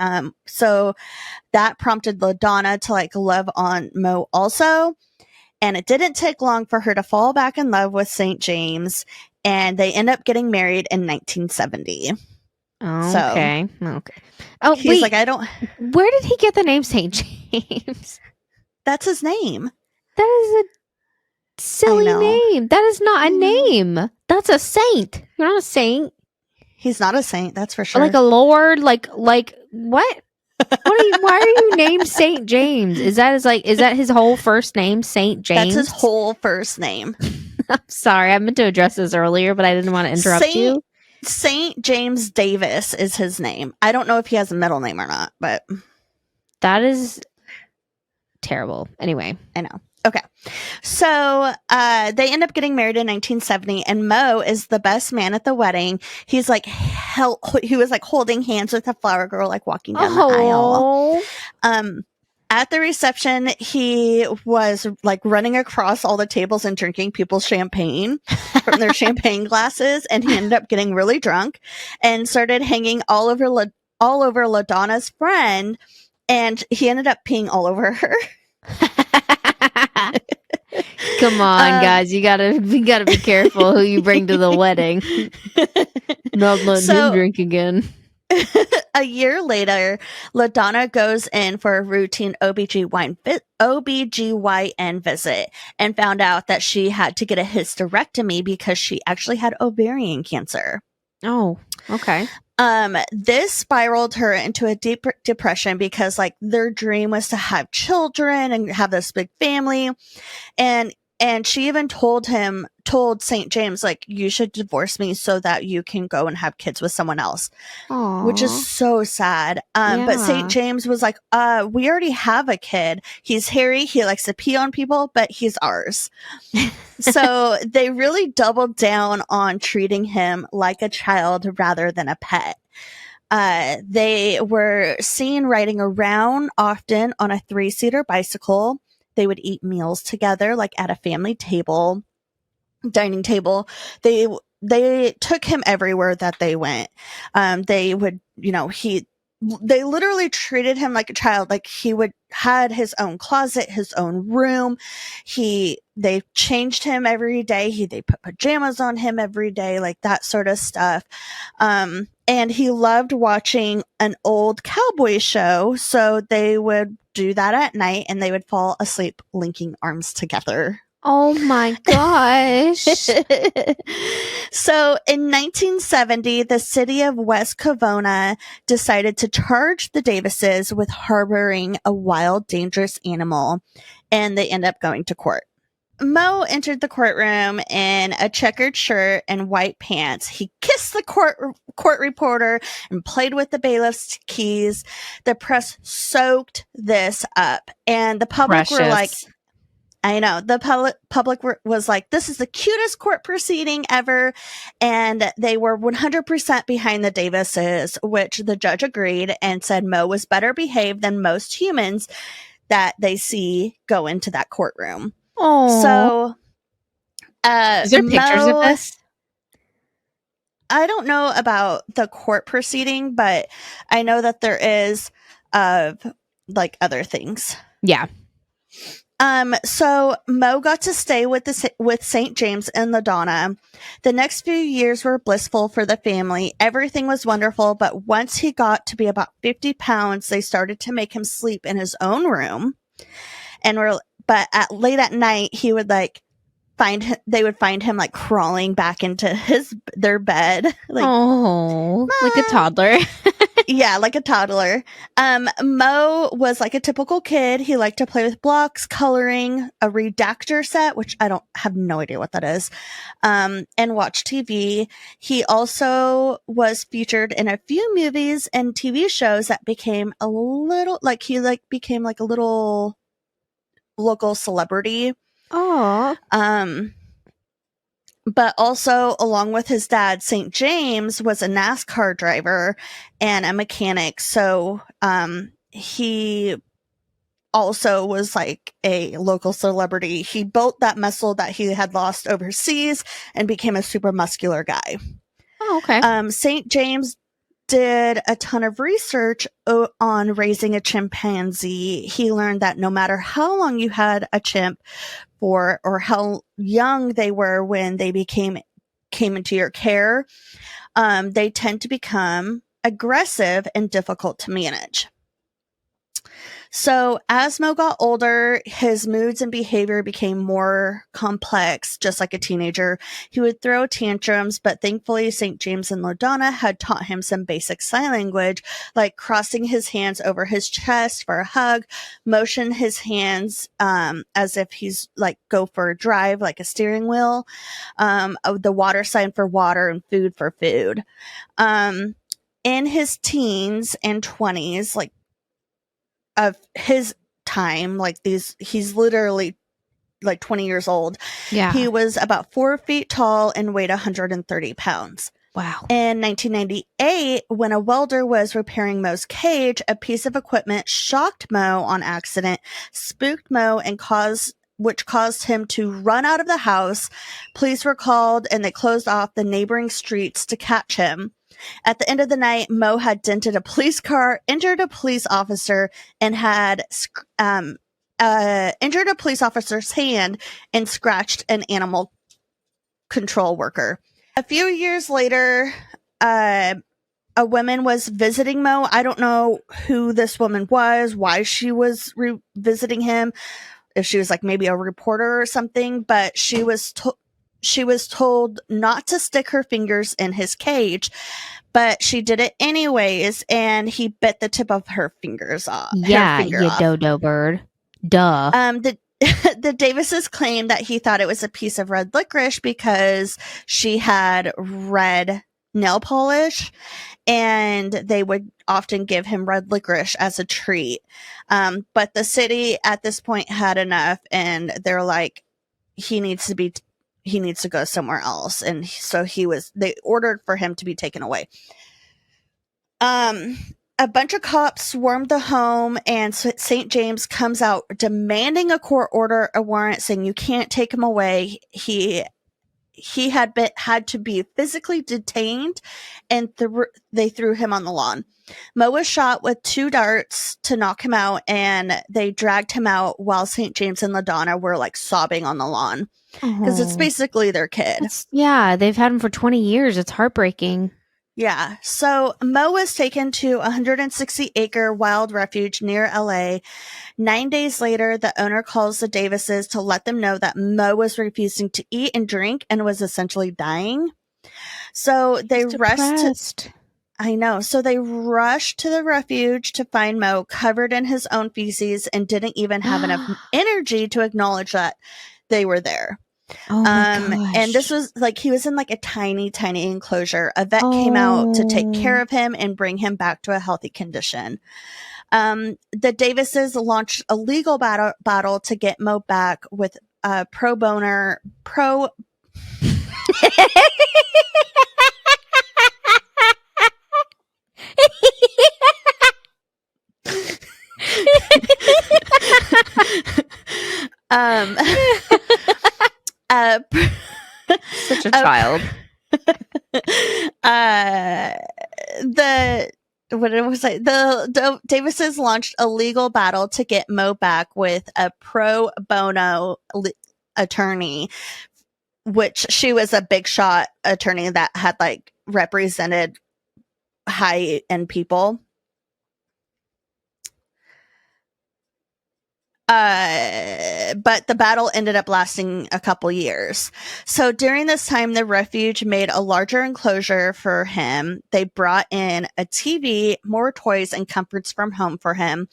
So that prompted LaDonna to like love on Moe also. And it didn't take long for her to fall back in love with St. James. And they end up getting married in 1970. Okay. Okay. Oh, he's wait. like, I don't. Where did he get the name St. James? That's his name. That is a silly name. That is not a name. That's a saint. You're not a saint. He's not a saint. That's for sure. Like a lord. Like what? Why are you named St. James? Is that his whole first name, St. James? That's his whole first name. I'm sorry. I meant to address this earlier, but I didn't want to interrupt you. St. James Davis is his name. I don't know if he has a middle name or not, but that is terrible. Anyway, I know. Okay. So, they end up getting married in 1970 and Moe is the best man at the wedding. He's like, he was like holding hands with a flower girl, like walking down the aisle. At the reception, he was like running across all the tables and drinking people's champagne from their champagne glasses, and he ended up getting really drunk and started hanging all over LaDonna's friend, and he ended up peeing all over her. Come on, guys, you gotta be careful who you bring to the wedding. Not letting him drink again. A year later, LaDonna goes in for a routine OBGYN visit and found out that she had to get a hysterectomy because she actually had ovarian cancer. Oh, okay. This spiraled her into a deep depression because like their dream was to have children and have this big family. And she even told St. James, like, you should divorce me so that you can go and have kids with someone else. Aww. Which is so sad. But St. James was like, we already have a kid. He's hairy. He likes to pee on people, but he's ours. So they really doubled down on treating him like a child rather than a pet. They were seen riding around often on a 3-seater bicycle. They would eat meals together, like at a family dining table. They took him everywhere that they went. They would, they literally treated him like a child. Like he had his own closet, his own room. They changed him every day. They put pajamas on him every day, like that sort of stuff. And he loved watching an old cowboy show. So they would do that at night and they would fall asleep linking arms together. Oh my gosh. So in 1970, the city of West Covina decided to charge the Davises with harboring a wild, dangerous animal, and they end up going to court. Moe entered the courtroom in a checkered shirt and white pants. He kissed the court reporter and played with the bailiff's keys. The press soaked this up, and the public were like, I know, the public was like, this is the cutest court proceeding ever. And they were 100% behind the Davises, which the judge agreed and said Moe was better behaved than most humans that they see go into that courtroom. Oh, so is there pictures of this? I don't know about the court proceeding, but I know that there is like other things. Yeah. So Moe got to stay with St. James and LaDonna. The next few years were blissful for the family. Everything was wonderful, but once he got to be about 50 pounds, they started to make him sleep in his own room. But late at night, he would they would find him like crawling back into their bed. Like, like a toddler. Yeah, like a toddler. Moe was like a typical kid. He liked to play with blocks, coloring, a redactor set, which I have no idea what that is, and watch TV. He also was featured in a few movies and TV shows that became a little became like a little local celebrity. Oh. But also, along with his dad, St. James was a NASCAR driver and a mechanic. So he also was like a local celebrity. He built that muscle that he had lost overseas and became a super muscular guy. Oh, okay. St. James did a ton of research on raising a chimpanzee. He learned that no matter how long you had a chimp for, or how young they were when they came into your care, they tend to become aggressive and difficult to manage. So as Moe got older, his moods and behavior became more complex, just like a teenager. He would throw tantrums, but thankfully St. James and LaDonna had taught him some basic sign language, like crossing his hands over his chest for a hug, motion his hands as if he's like go for a drive, like a steering wheel, the water sign for water and food for food. In his teens and 20s, like, of his time, like he's literally like 20 years old. Yeah. He was about 4 feet tall and weighed 130 pounds. Wow. In 1998, when a welder was repairing Moe's cage, a piece of equipment shocked Moe on accident, spooked Moe, which caused him to run out of the house. Police were called and they closed off the neighboring streets to catch him. At the end of the night, Moe had dented a police car, injured a police officer, and had injured a police officer's hand and scratched an animal control worker. A few years later, a woman was visiting Moe. I don't know who this woman was, why she was visiting him, if she was like maybe a reporter or something, but she was told not to stick her fingers in his cage, but she did it anyways, and he bit the tip of her fingers off. Yeah, her finger you off. dodo bird. Duh. The Davises claimed that he thought it was a piece of red licorice because she had red nail polish, and they would often give him red licorice as a treat. But the city at this point had enough, and they're like, he needs to go somewhere else. And so they ordered for him to be taken away. A bunch of cops swarmed the home, and St. James comes out demanding a court order, a warrant saying you can't take him away. He had to be physically detained, and they threw him on the lawn. Moe was shot with 2 darts to knock him out, and they dragged him out while St. James and LaDonna were like sobbing on the lawn because it's basically their kid. Yeah, they've had him for 20 years. It's heartbreaking. Yeah. So Moe was taken to a 160-acre wild refuge near LA. 9 days later, the owner calls the Davises to let them know that Moe was refusing to eat and drink and was essentially dying. So they rushed. I know. So they rushed to the refuge to find Moe covered in his own feces and didn't even have enough energy to acknowledge that they were there. Oh my gosh. And this was like, he was in like a tiny enclosure. A vet came out to take care of him and bring him back to a healthy condition. The Davises launched a legal battle to get Moe back with pro bono. Such a child. The Davises launched a legal battle to get Moe back with a pro bono attorney, which she was a big shot attorney that had like represented high end people. But the battle ended up lasting a couple years. So during this time, the refuge made a larger enclosure for him. They brought in a TV, more toys, and comforts from home for him.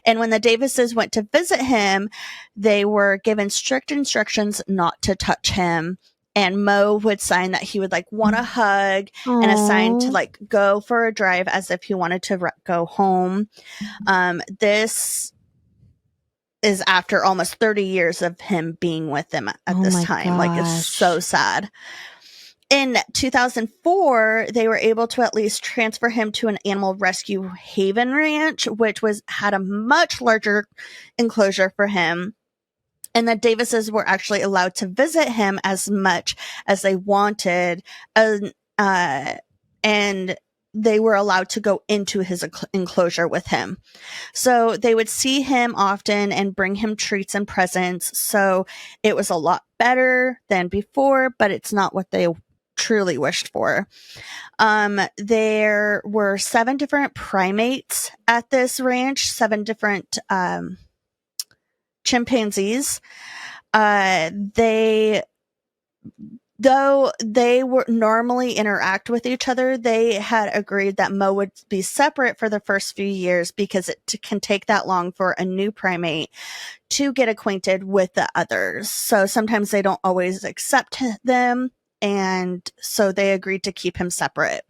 And when the Davises went to visit him, they were given strict instructions not to touch him. And Moe would sign that he would like want a hug and a sign to like go for a drive as if he wanted to go home. This is after almost 30 years of him being with them at this time. Gosh. Like, it's so sad. In 2004, they were able to at least transfer him to an animal rescue haven ranch, which had a much larger enclosure for him. And the Davises were actually allowed to visit him as much as they wanted. And they were allowed to go into his enclosure with him. So they would see him often and bring him treats and presents. So it was a lot better than before, but it's not what they truly wished for. There were 7 different primates at this ranch, 7 different chimpanzees. Though they would normally interact with each other, they had agreed that Moe would be separate for the first few years because it can take that long for a new primate to get acquainted with the others. So sometimes they don't always accept them, and so they agreed to keep him separate.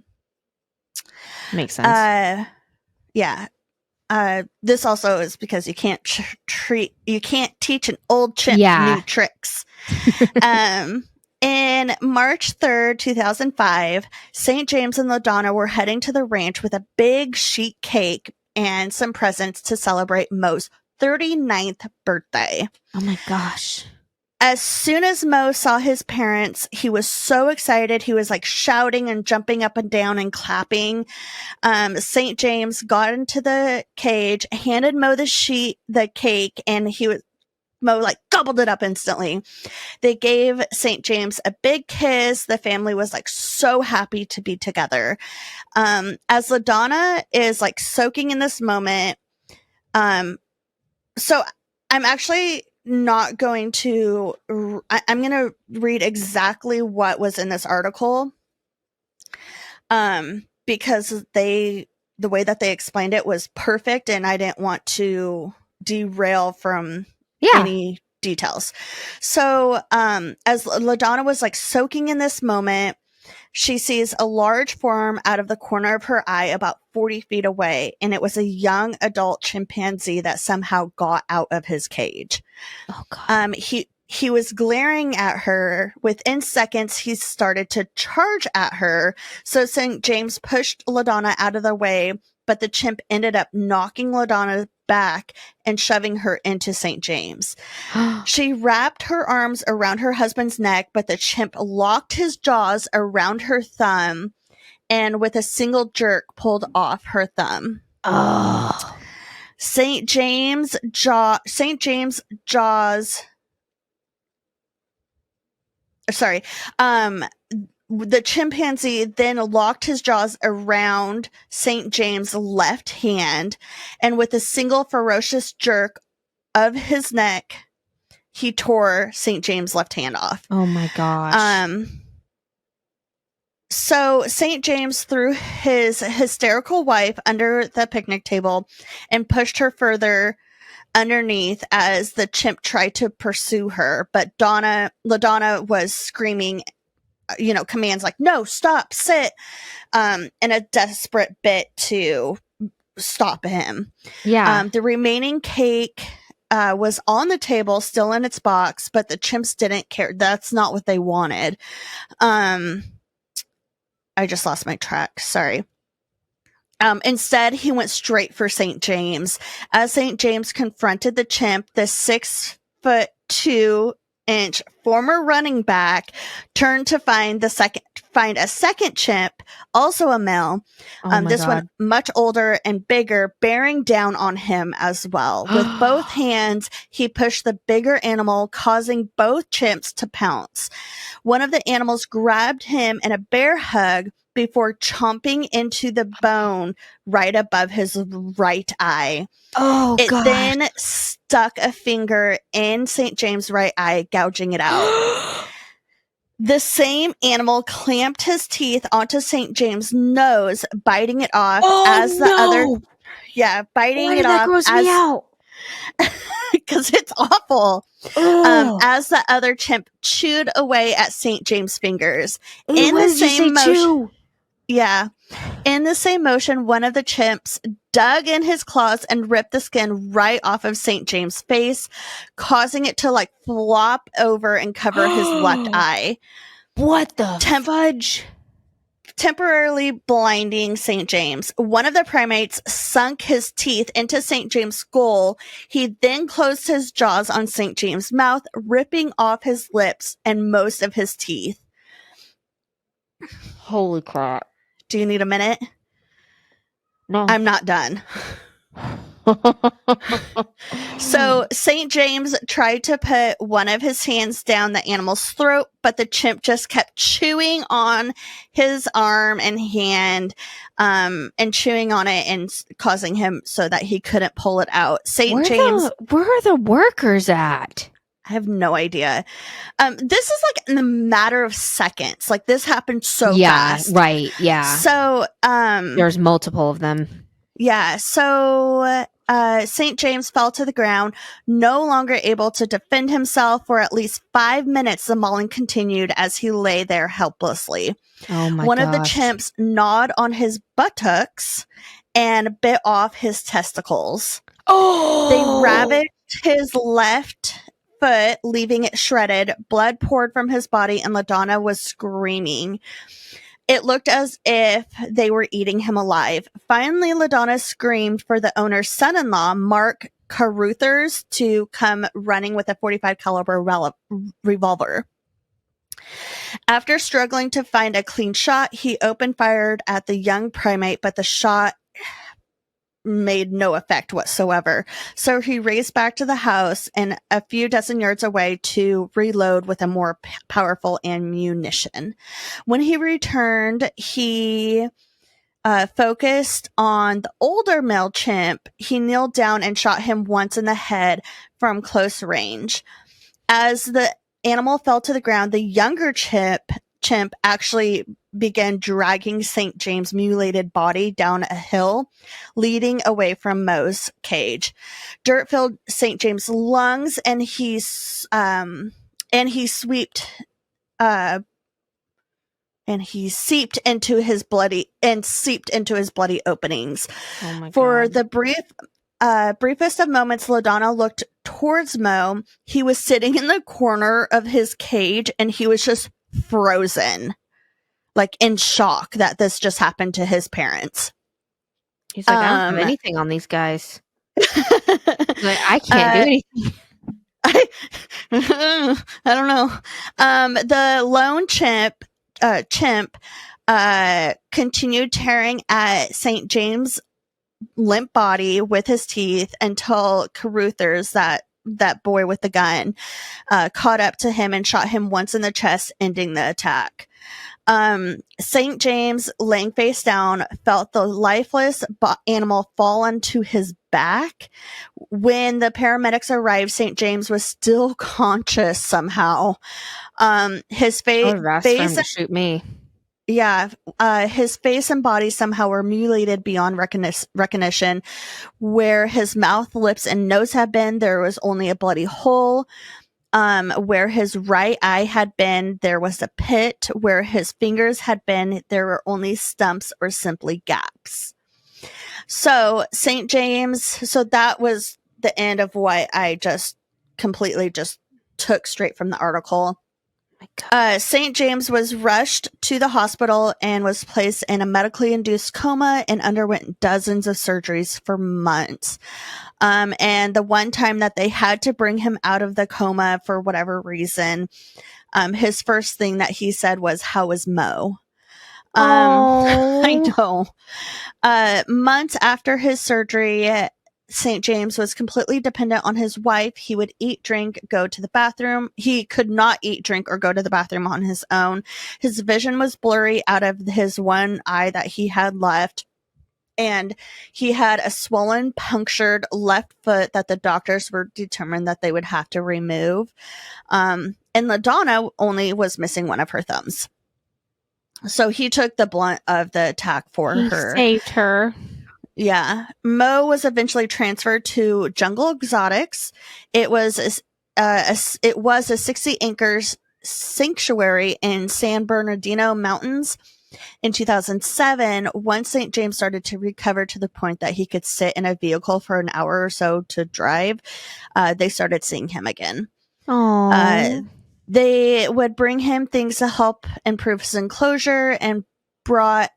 Makes sense. Yeah. This also is because you can't teach an old chimp new tricks. In March 3rd, 2005, St. James and LaDonna were heading to the ranch with a big sheet cake and some presents to celebrate Moe's 39th birthday. Oh my gosh. As soon as Moe saw his parents, he was so excited. He was like shouting and jumping up and down and clapping. St. James got into the cage, handed Moe the cake, and Moe like gobbled it up instantly. They gave St. James a big kiss. The family was like so happy to be together. As LaDonna is like soaking in this moment, so I'm actually not going to, I'm going to read exactly what was in this article. Because the way that they explained it was perfect and I didn't want to derail from any details. So, as LaDonna was like soaking in this moment, she sees a large form out of the corner of her eye about 40 feet away, and it was a young adult chimpanzee that somehow got out of his cage. Oh, God. He was glaring at her. Within seconds, he started to charge at her. So St. James pushed LaDonna out of the way, but the chimp ended up knocking LaDonna back and shoving her into St. James. She wrapped her arms around her husband's neck, but the chimp locked his jaws around her thumb and with a single jerk pulled off her thumb. Oh. St. James' jaws. Sorry. The chimpanzee then locked his jaws around St. James' left hand, and with a single ferocious jerk of his neck, he tore St. James' left hand off. Oh my gosh. So St. James threw his hysterical wife under the picnic table and pushed her further underneath as the chimp tried to pursue her, but LaDonna was screaming, commands like, no, stop, sit, in a desperate bit to stop him. Yeah. The remaining cake was on the table, still in its box, but the chimps didn't care. That's not what they wanted. I just lost my track. Sorry. Instead, he went straight for St. James. As St. James confronted the chimp, the 6'2" former running back turned to find a second chimp, also a male. This God. one much older and bigger, bearing down on him as well. With both hands, he pushed the bigger animal, causing both chimps to pounce. One of the animals grabbed him in a bear hug before chomping into the bone right above his right eye. Oh, it gosh. then stuck a finger in St. James' right eye, gouging it out. The same animal clamped his teeth onto St. James' nose, biting it off biting Why it did that off gross me out? because it's awful. As the other chimp chewed away at St. James' fingers. In the same motion, in the same motion, one of the chimps dug in his claws and ripped the skin right off of St. James' face, causing it to like flop over and cover his left eye. What the fudge? Temporarily blinding St. James. One of the primates sunk his teeth into St. James' skull. He then closed his jaws on St. James' mouth, ripping off his lips and most of his teeth. Holy crap. Do you need a minute? No. I'm not done. So St. James tried to put one of his hands down the animal's throat, but the chimp just kept chewing on his arm and hand, and chewing on it and causing him so that he couldn't pull it out. Where are the workers at? I have no idea. This is like in a matter of seconds. Like this happened so fast. Right. Yeah. So, there's multiple of them. Yeah. So, St. James fell to the ground, no longer able to defend himself. For at least 5 minutes, the mauling continued as he lay there helplessly. Oh my One of the chimps gnawed on his buttocks and bit off his testicles. Oh! They ravaged his left foot, leaving it shredded. Blood poured from his body, and LaDonna was screaming. It looked as if they were eating him alive. Finally, LaDonna screamed for the owner's son-in-law, Mark Caruthers, to come running with a .45 caliber revolver. After struggling to find a clean shot, he opened fired at the young primate, but the shot made no effect whatsoever. So he raced back to the house and a few dozen yards away to reload with a more powerful ammunition. When he returned, he focused on the older male chimp. He kneeled down and shot him once in the head from close range. As the animal fell to the ground, the younger chimp actually began dragging St. James' mutilated body down a hill, leading away from Moe's cage. Dirt filled St. James' lungs, and he seeped into his bloody openings. Oh my For God. the briefest of moments, LaDonna looked towards Moe. He was sitting in the corner of his cage, and he was just frozen, like in shock that this just happened to his parents. He's like, I don't have anything on these guys. Like, I can't do anything. I don't know. The lone chimp continued tearing at St. James' limp body with his teeth until Caruthers, that boy with the gun, caught up to him and shot him once in the chest, ending the attack. St. James, laying face down, felt the lifeless animal fall onto his back. When the paramedics arrived, St. James was still conscious somehow. His face, I would have asked for him to shoot me. Yeah, his face and body somehow were mutilated beyond recognition. Where his mouth, lips, and nose had been, there was only a bloody hole. Where his right eye had been, there was a pit. Where his fingers had been, there were only stumps or simply gaps. So St. James, so that was the end of what I just completely just took straight from the article. St. James was rushed to the hospital and was placed in a medically induced coma and underwent dozens of surgeries for months. And the one time that they had to bring him out of the coma for whatever reason, his first thing that he said was, "How is Moe?" I know. Months after his surgery, St. James was completely dependent on his wife. He would eat, drink, go to the bathroom. He could not eat, drink, or go to the bathroom on his own. His vision was blurry out of his one eye that he had left. And he had a swollen, punctured left foot that the doctors were determined that they would have to remove. And LaDonna only was missing one of her thumbs. So he took the blunt of the attack for her. Saved her. Yeah. Moe was eventually transferred to Jungle Exotics. It was a 60 acres sanctuary in San Bernardino Mountains. In 2007, once St. James started to recover to the point that he could sit in a vehicle for an hour or so to drive, they started seeing him again. They would bring him things to help improve his enclosure and brought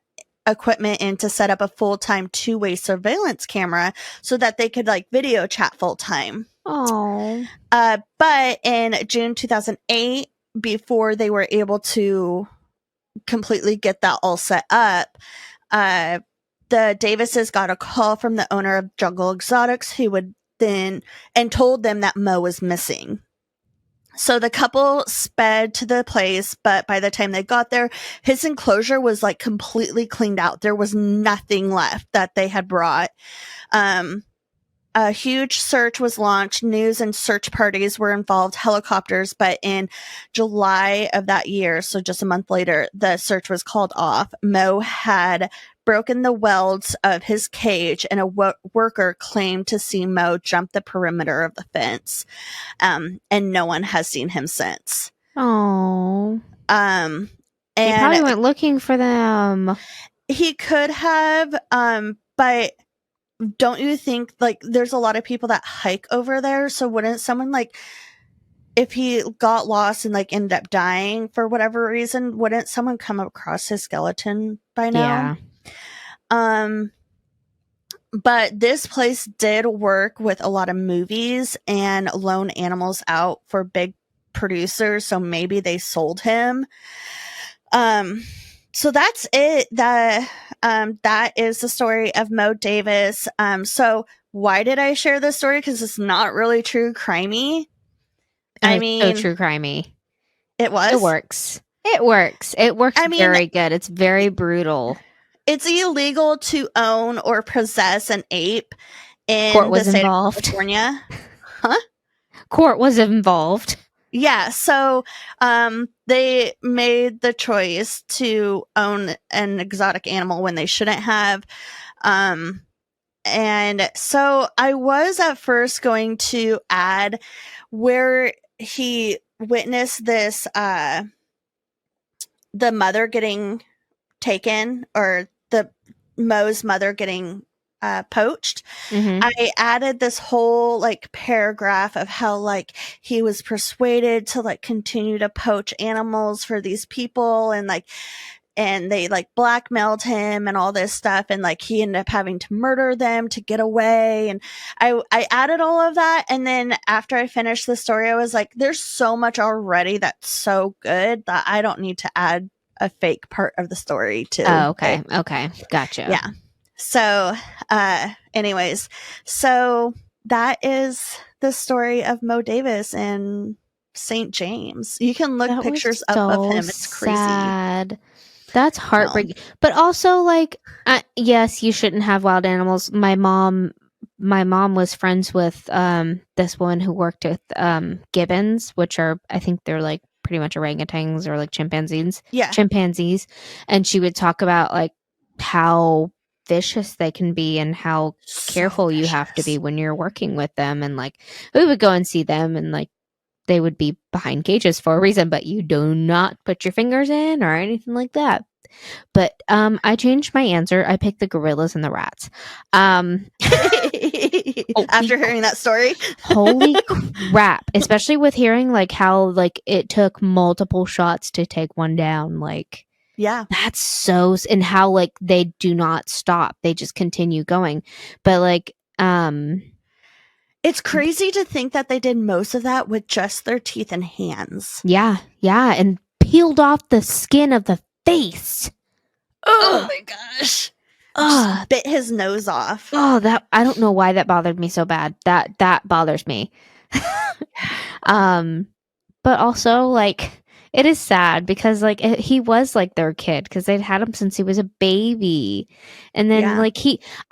equipment in to set up a full-time two-way surveillance camera so that they could video chat full-time. But in June 2008, before they were able to completely get that all set up, the Davises got a call from the owner of Jungle Exotics, who would then and told them that Moe was missing. So the couple sped to the place, but by the time they got there, his enclosure was completely cleaned out. There was nothing left that they had brought. A huge search was launched. News and search parties were involved, helicopters, but in July of that year, so just a month later, the search was called off. Moe had broken the welds of his cage, and a worker claimed to see Moe jump the perimeter of the fence. And no one has seen him since. And he probably went looking for them. He could have, but don't you think there's a lot of people that hike over there? So wouldn't someone if he got lost and like ended up dying for whatever reason, wouldn't someone come across his skeleton by now? Yeah. But this place did work with a lot of movies and loan animals out for big producers, so maybe they sold him. So that's it. That is the story of Moe Davis. So why did I share this story? Because it's not really true crimey. I mean, so true crimey. It was. It works. It works. It works very good. It's very brutal. It's illegal to own or possess an ape in the state of California. Huh? Court was involved. Yeah, so they made the choice to own an exotic animal when they shouldn't have. And so I was at first going to add where he witnessed this, the mother getting taken, or the Moe's mother getting poached. Mm-hmm. I added this whole like paragraph of how like he was persuaded to like continue to poach animals for these people, and they like blackmailed him and all this stuff, and like he ended up having to murder them to get away. And I added all of that, and then after I finished the story, I was like, there's so much already that's so good that I don't need to add a fake part of the story to okay. Okay. Gotcha. Yeah. So, anyways, so that is the story of Moe Davis in St. James. You can look pictures up of him. It's crazy. Sad. That's heartbreaking. No. But also, like, yes, you shouldn't have wild animals. My mom was friends with this woman who worked with gibbons, which are, I think they're like pretty much orangutans or like chimpanzees. Yeah. Chimpanzees. And she would talk about like how vicious they can be and how careful you have to be when you're working with them. And like, we would go and see them, and like, they would be behind cages for a reason, but you do not put your fingers in or anything like that. But I changed my answer. I picked the gorillas and the rats. After hearing that story. Holy crap. Especially with hearing like how like it took multiple shots to take one down. Like, yeah, that's so, and how like they do not stop. They just continue going. But like, it's crazy to think that they did most of that with just their teeth and hands. Yeah, yeah, and peeled off the skin of the face. Oh my gosh. Just bit his nose off. Oh, that, I don't know why that bothered me so bad. That bothers me. But also like, it is sad because like he was like their kid, because they'd had him since he was a baby. And then like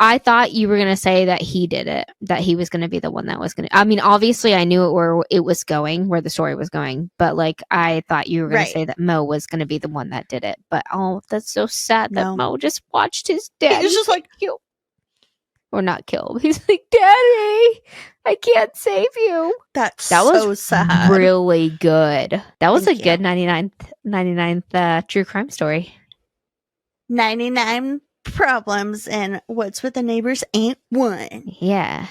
I thought you were going to say that he did it, that he was going to be the one that was going to, I mean, obviously I knew where it was going, where the story was going, but like I thought you were going to say that Moe was going to be the one that did it. But oh, that's so sad that Moe just watched his dad. He's just like, killed. Or not killed. He's like, Daddy, I can't save you. That was so sad. Really good. That was Thank a good 99th true crime story. 99 problems, and what's with the neighbors ain't one. Yeah.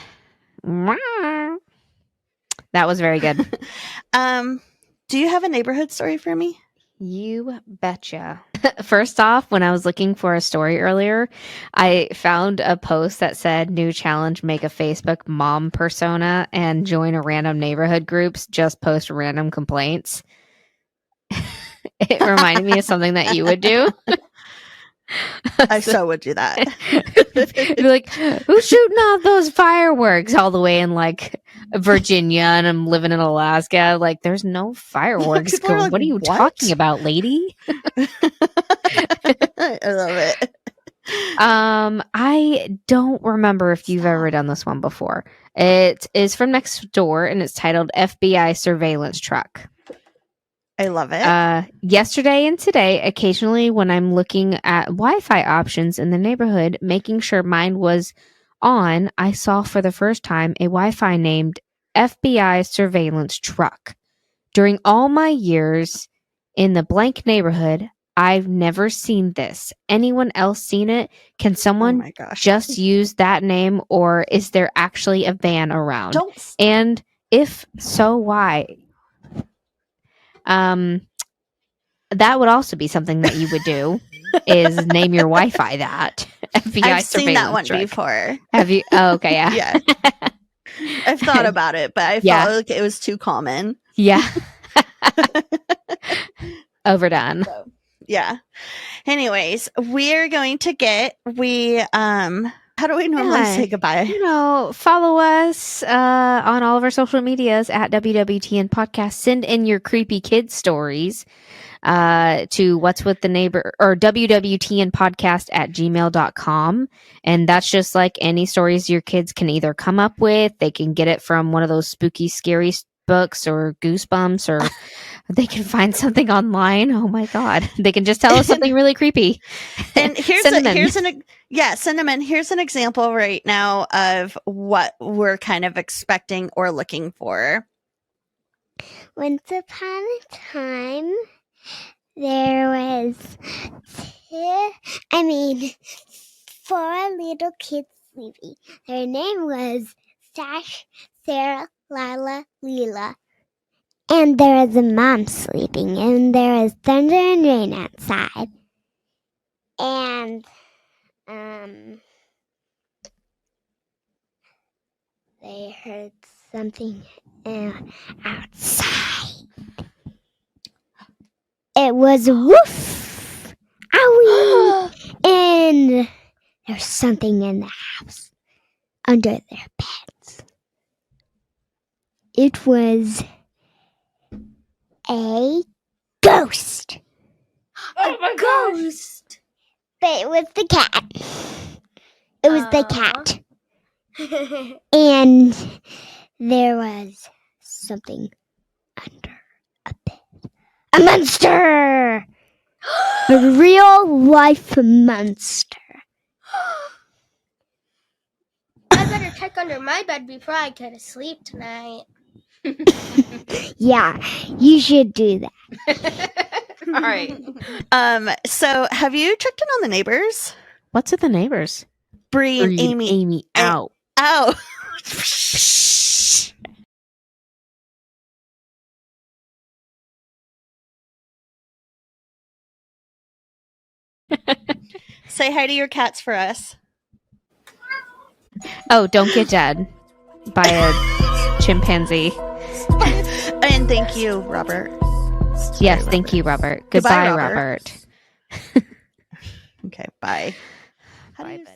That was very good. Do you have a neighborhood story for me? You betcha. First off, when I was looking for a story earlier, I found a post that said, new challenge, make a Facebook mom persona and join a random neighborhood groups, just post random complaints. It reminded me of something that you would do. I so would do that. You'd be like, who's shooting off those fireworks all the way in like Virginia, and I'm living in Alaska? Like, there's no fireworks going. Like, what are you talking about, lady? I love it. I don't remember if you've ever done this one before. It is from next door, and it's titled FBI Surveillance Truck. I love it. Yesterday and today, occasionally when I'm looking at Wi-Fi options in the neighborhood, making sure mine was on, I saw for the first time a Wi-Fi named FBI Surveillance Truck. During all my years in the blank neighborhood, I've never seen this. Anyone else seen it? Can someone just use that name, or is there actually a van around? And if so, why? That would also be something that you would do. Is name your Wi-Fi that FBI I've seen that one truck. before. Have you? Oh, okay, yeah. Yeah. I've thought about it, but I Yeah. felt like it was too common. Yeah. Overdone. So, yeah. Anyways, we're going to how do we normally say goodbye? Follow us on all of our social medias at wwtnpodcast. Send in your creepy kid stories to what's with the neighbor or wwtnpodcast@gmail.com. And that's just like any stories your kids can either come up with. They can get it from one of those spooky, scary books or Goosebumps, or they can find something online. Oh my God. They can just tell us something really creepy. And send them in. Here's an example right now of what we're kind of expecting or looking for. Once upon a time, there was 4 little kids sleeping. Their name was Sash, Sarah, Lila, Leela. And there was a mom sleeping, and there was thunder and rain outside. And, they heard something outside. It was a woof! Owie! And there's something in the house under their beds. It was a ghost. Oh my ghost! But it was the cat. It was the cat. And there was something under a bed. A monster! A real life monster. I better check under my bed before I go to sleep tonight. Yeah, you should do that. All right. So have you checked in on the neighbors? What's with the neighbors? Bree and Amy. Amy out. Ow. Say hi to your cats for us. Oh, don't get dead by a chimpanzee. And thank you, Robert. Yes, thank you, Robert. Goodbye, Robert. Robert. Okay, bye. Bye, buddy.